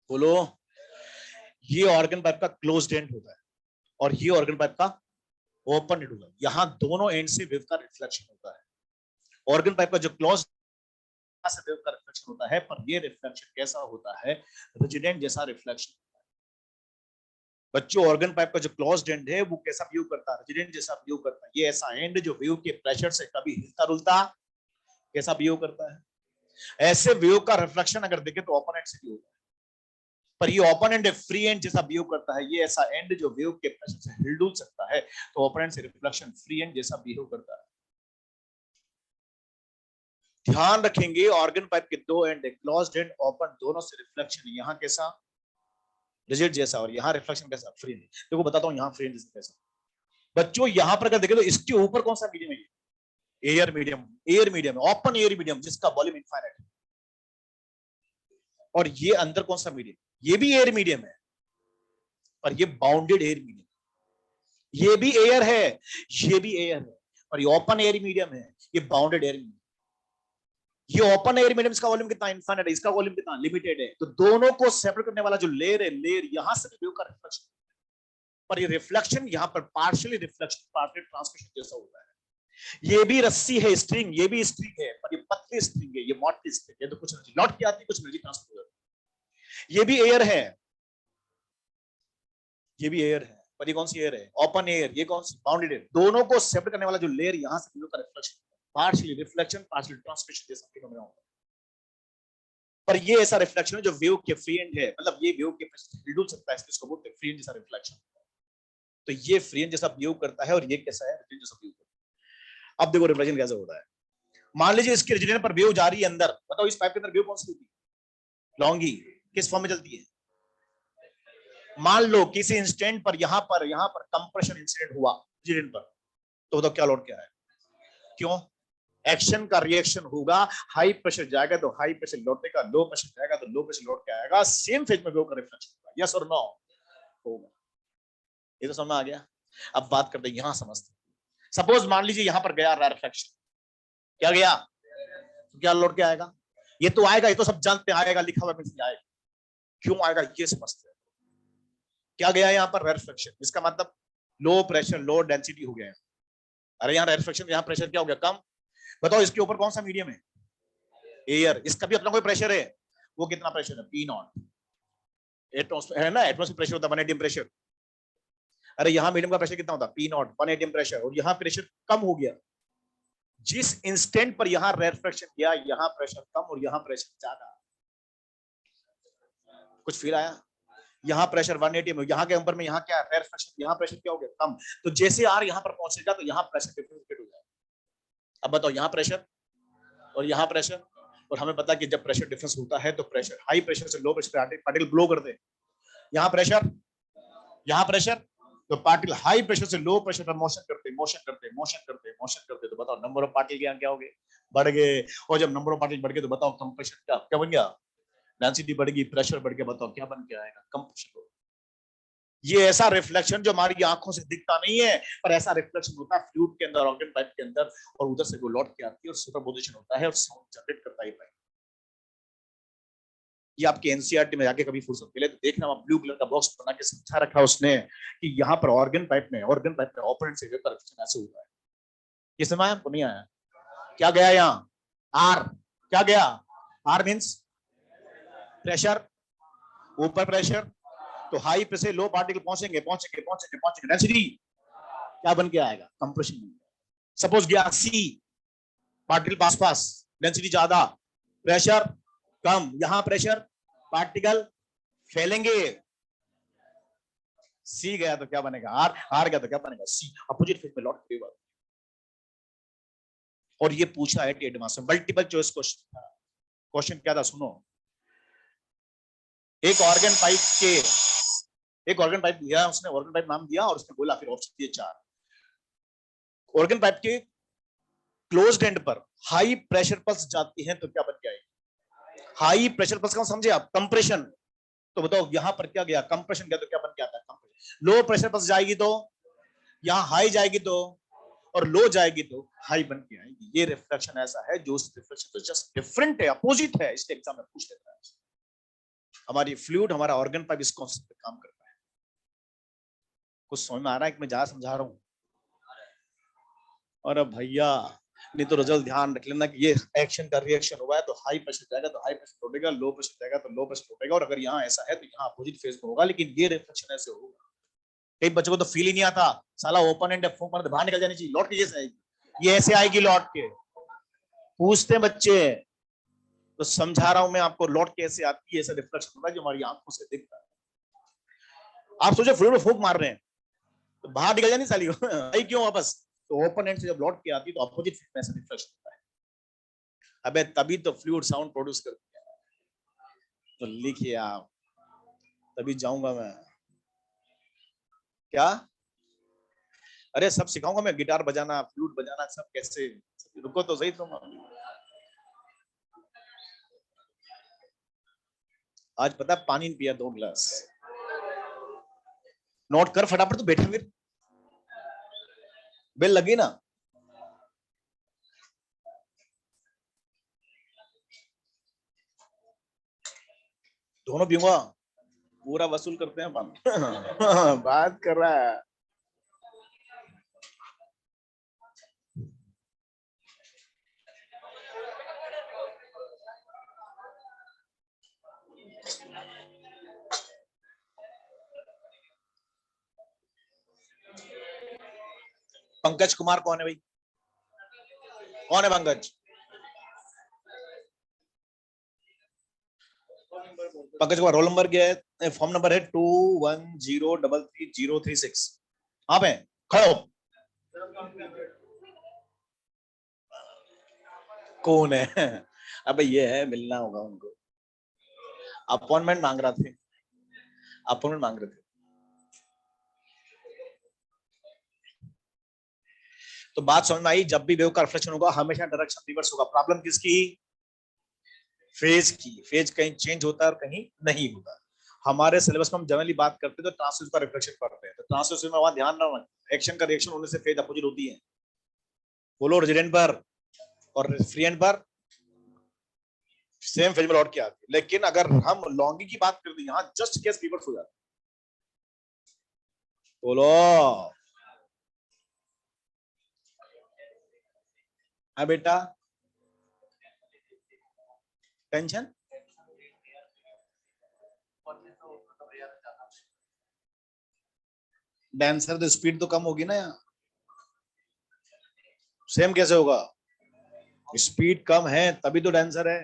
Speaker 1: बोलो। ये ऑर्गन पाइप का क्लोज्ड एंड होता है और ये ऑर्गन पाइप का ओपन एंड होता है। यहां दोनों एंड से वेव का रिफ्लेक्शन होता है। ऑर्गन पाइप का जो क्लोज से वेव का रिफ्लेक्शन होता है, पर ये रिफ्लेक्शन कैसा होता है? रेजिडेंट जैसा रिफ्लेक्शन। बच्चों, ऑर्गन पाइप का जो क्लोज्ड एंड है वो कैसा व्यू करता है? रेजिडेंट जैसा व्यू करता है। ये ऐसा एंड जो व्यू के प्रेशर से कभी हिलता डुलता कैसा व्यू करता है। ऐसे व्यू का रिफ्लेक्शन अगर देखें तो ओपन एंड से भी होता है, पर ये ओपन एंड फ्री एंड जैसा व्यू करता है। ये ऐसा एंड जो वेव के प्रेशर से हिलडुल सकता है, तो ओपन एंड से रिफ्लेक्शन फ्री एंड जैसा बिहेव करता है। ध्यान रखेंगे, ऑर्गन पाइप के दो एंड, क्लोज्ड एंड ओपन, दोनों से रिफ्लेक्शन यहां कैसा? रिजिड जैसा, और यहां रिफ्लेक्शन कैसा? Free and. देखो बताता हूं यहां फ्री एंड जैसा कैसा। बच्चों यहां पर अगर देखें तो इसके ऊपर कौन सा मीडियम है? Air medium. Air medium, open air medium जिसका वॉल्यूम इनफाइनाइट है। और ये अंदर कौन सा मीडियम? ये भी एयर मीडियम है, पर ये बाउंडेड एयर मीडियम। ये भी एयर है, ये भी एयर है, और ये ओपन एयर मीडियम है, ये बाउंडेड एयर मीडियम। ये ओपन एयर मीडियम, इसका वॉल्यूम कितना? इनफाइनाइट है। इसका वॉल्यूम कितना? लिमिटेड है। तो दोनों को सेपरेट करने वाला जो लेयर है, लेयर यहां से व्यू का रिफ्लेक्शन, पर ये रिफ्लेक्शन यहां पर पार्शियली रिफ्लेक्शन, पार्शियली ट्रांसमिशन जैसा होता है। ये भी रस्सी है, स्ट्रिंग, ये भी स्ट्रिंग है, पर ये पतली स्ट्रिंग है, ये मोटी स्ट्रिंग है। तो कुछ एनर्जी लौट के आती है, कुछ एनर्जी ट्रांसफर हो जाती है। ये भी एयर है, ये भी एयर है, पर ये कौन सी एयर है? Open air. ये कौन सी? Bounded air. दोनों को सेपरेट करने वाला जो लेयर यहां से व्यू का reflection, partially reflection, partially transmission जैसा फिनोमेना होता है। पर ये ऐसा रिफ्लेक्शन है जो वेव के फ्री एंड है, मतलब ये वेव के हिलडुल सकता है, इसको बोलते हैं फ्री एंड जैसा रिफ्लेक्शन। तो ये फ्री एंड जैसा व्यू करता है, और ये कैसा है? रिफ्लेक्शन जैसा व्यू करता है। अब देखो रिफ्लेक्शन कैसे होता है। मान लीजिए इसके रिजल्टेंट पर वेव जा रही है अंदर, बताओ इस पाइप के अंदर वेव कौन सी होती है? लॉन्गी। किस फॉर्म में चलती है? मान लो किसी इंस्टेंट पर यहां पर कंप्रेशन इंसिडेंट हुआ रिजल्टेंट पर, तो बताओ क्या लौट के आया? क्यों? एक्शन का रिएक्शन होगा। हाई प्रेशर जाएगा तो हाई प्रेशर लौटेगा, लो प्रेशर जाएगा तो लो प्रेशर लौट के आएगा। सेम फेज में वेव का रिफ्लेक्शन होगा। यस और नो? होगा। ये तो समझ में आ गया। अब बात करते हैं, यहां समझते हैं। सपोज मान लीजिए यहां पर गया रिफ्लेक्शन, क्या गया? तो क्या लौट के आएगा? ये तो आएगा, ये तो सब जानते आएगा, लिखा हुआ मिल आएगा। क्यों आएगा ये समझते हैं। क्या गया यहाँ पर? रिफ्लेक्शन। इसका मतलब लो प्रेशर, लो डेंसिटी हो गया। अरे यहाँ रिफ्लेक्शन, यहाँ प्रेशर क्या हो गया? कम। बताओ इसके ऊपर कौन सा मीडियम है? एयर। इसका भी अपना कोई प्रेशर है। वो कितना प्रेशर है? P not. एटमॉस्फेयर है ना, एटमॉस्फेयर प्रेशर होता है 1 atm प्रेशर। अरे यहाँ मीडियम का प्रेशर कितना होता है? P not, 1 atm pressure. और यहाँ प्रेशर कम हो गया। जिस इंस्टेंट पर यहाँ रिफ्लेक्शन किया, यहाँ प्रेशर कम और यहाँ प्रेशर ज्यादा। कुछ फील आया? यहाँ प्रेशर 180 में, यहाँ के अंबर में यहाँ क्या है? रिफ्लेक्शन, यहाँ प्रेशर क्या हो गया? कम। तो जैसे आर यहाँ पर पहुंचेगा तो यहाँ प्रेशर डिफरेंशिएट हो जाएगा। अब बताओ यहाँ प्रेशर और यहाँ प्रेशर, और हमें पता है कि जब प्रेशर डिफरेंस होता है तो प्रेशर हाई प्रेशर से लो प्रेशर पार्टिकल ब्लो करते हैं। यहाँ प्रेशर, यहाँ प्रेशर, तो पार्टिकल हाई प्रेशर से लो प्रेशर पर मोशन करते मोशन करते मोशन करते मोशन करते, तो बताओ नंबर ऑफ पार्टिकल क्या हो गए? बढ़ गए। और जब नंबर ऑफ पार्टिकल बढ़ गए तो बताओ कंप्रेशन क्या क्या बन गया? डेंसिटी बढ़ गई, प्रेशर बढ़ गया, बताओ क्या बन के आएगा? कंप्रेशन। ये ऐसा रिफ्लेक्शन जो हमारी आंखों से दिखता नहीं है, पर ऐसा रिफ्लेक्शन होता है फ्लूइड के अंदर, ऑर्गन पाइप के अंदर, और उधर से वो लौट के आती है और सुपरपोजिशन होता है और साउंड जनरेट करता है। ये आपके एनसीईआरटी में जाके कभी फुर्सत मिले तो देखना, वहां ब्लू कलर का बॉक्स बना के समझा रखा उसने कि यहाँ पर ऑर्गन पाइप में ऑपरेंट से वेपर रिफ्लेक्शन ऐसे हुआ है। ये समझ आपको नहीं आया? क्या गया यहाँ? आर क्या गया? आर मींस प्रेशर, ऊपर प्रेशर, तो हाई पे से लो पार्टिकल पहुंचेंगे पहुंचेंगे पहुंचेंगे पहुंचेंगे, डेंसिटी क्या बन के आएगा? कंप्रेशन। सपोज गया सी, पार्टिकल पास पास, डेंसिटी ज्यादा, प्रेशर कम, यहां प्रेशर, पार्टिकल फैलेंगे। सी गया तो क्या बनेगा? आर, आर गया तो क्या बनेगा? सी। अपोजिट फेज में लॉट फेवर। और ये पूछा है टेट मास में, मल्टीपल चॉइस क्वेश्चन था। क्वेश्चन क्या था सुनो, एक ऑर्गन पाइप दिया उसने, ऑर्गन पाइप नाम दिया और उसने बोला फिर ऑप्शन दिए 4। ऑर्गन पाइप के क्लोज्ड एंड पर हाई प्रेशर पल्स जाती हैं तो क्या बन के आएगी? हाई प्रेशर पल्स का समझे आप? कंप्रेशन। तो बताओ यहां पर क्या गया? कंप्रेशन गया तो क्या बन के आता है? कंप्रेशन। लो प्रेशर पल्स जाएगी तो यहां हाई जाएगी तो, और लो जाएगी तो हाई बन के आएगी। ये रिफ्लेक्शन ऐसा है जो रिफ्लेक्शन तो जस्ट डिफरेंट है, अपोजिट है, इसके एग्जाम में पूछ लेता है। हमारी फ्लूइड, हमारा ऑर्गन पाइप इस कॉन्सेप्ट पे काम करता है। कुछ समझ में आ रहा है कि मैं जहां समझा रहा हूं? और भैया नहीं तो रिजल्ट ध्यान रख लेना कि ये एक्शन का रिएक्शन हुआ है तो हाई प्रेशर जाएगा तो हाई प्रेशर उठेगा, लो प्रेशर जाएगा तो लो प्रेशर उठेगा, और अगर यहाँ ऐसा है तो यहाँ अपोजिट फेज में होगा। लेकिन ये रिफ्लेक्शन ऐसे होगा, कई बच्चों को तो फील ही नहीं आता, साला ओपन एंड फूंक मार बाहर निकल जानी चाहिए, लौट के जैसे आएगी, ये ऐसे आएगी लौट के। पूछते बच्चे, तो समझा रहा हूं मैं आपको, लौट के ऐसे आती है, ऐसा रिफ्लेक्शन होता है जो हमारी आंखों से दिखता है। आप सोचो फ्लूइड में फूंक मार रहे हैं तो बाहर निकल जानी साली आई क्यों वापस? तो ओपन एंड से जब लौट के आती तो अपोजिट फेज में ऐसा रिफ्लेक्शन होता है। अबे तभी तो फ्लूइड साउंड प्रोड्यूस करती है। तो लिखिए आप, तभी जाऊंगा मैं। क्या? अरे सब सिखाऊंगा मैं, गिटार बजाना, फ्लूट बजाना, सब कैसे। रुको तो सही तुम। आज पता है पानी पिया 2 गिलास। नोट कर फटाफट, तो बैठा फिर बेल लगी ना। दोनों पीऊंगा, पूरा वसूल करते हैं पानी बात कर रहा है। पंकज कुमार कौन है भाई? कौन है पंकज? पंकज कुमार रोल नंबर क्या है? फॉर्म नंबर है 21033036। आप हैं? खड़ो। कौन है? अबे ये है, मिलना होगा उनको। अपॉइंटमेंट मांग रहे थे। तो बात समझ में आई, जब भी वेव का रिफ्लेक्शन होगा हमेशा डायरेक्शन रिवर्स होगा। प्रॉब्लम किसकी? फेज की। फेज कहीं चेंज होता है और कहीं नहीं होता। हमारे सिलेबस में हम जनरली बात करते हैं तो ट्रांसवर्स का रिफ्लेक्शन पढ़ते हैं, तो ट्रांसवर्स में वहां ध्यान रखना, एक्शन का रिएक्शन होने से फेज अपोजिट होती है। बोलो रेजिडेंट पर और फ्री एंड पर सेम फेज में लौट के आती है। लेकिन अगर हम लॉन्गी की बात करते हैं, यहाँ जस्ट केस रिवर्स हो जाता है। बोलो हाँ बेटा, टेंशन डांसर तो स्पीड तो कम होगी ना यहाँ। सेम कैसे होगा? स्पीड कम है तभी तो डांसर है।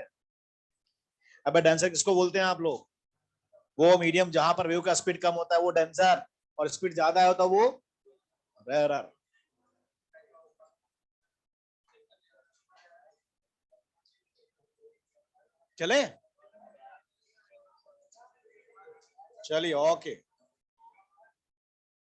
Speaker 1: अबे डांसर किसको बोलते हैं आप लोग? वो मीडियम जहां पर वेव का स्पीड कम होता है वो डांसर, और स्पीड ज्यादा है तो वो रेयरर। चले, चलिए ओके।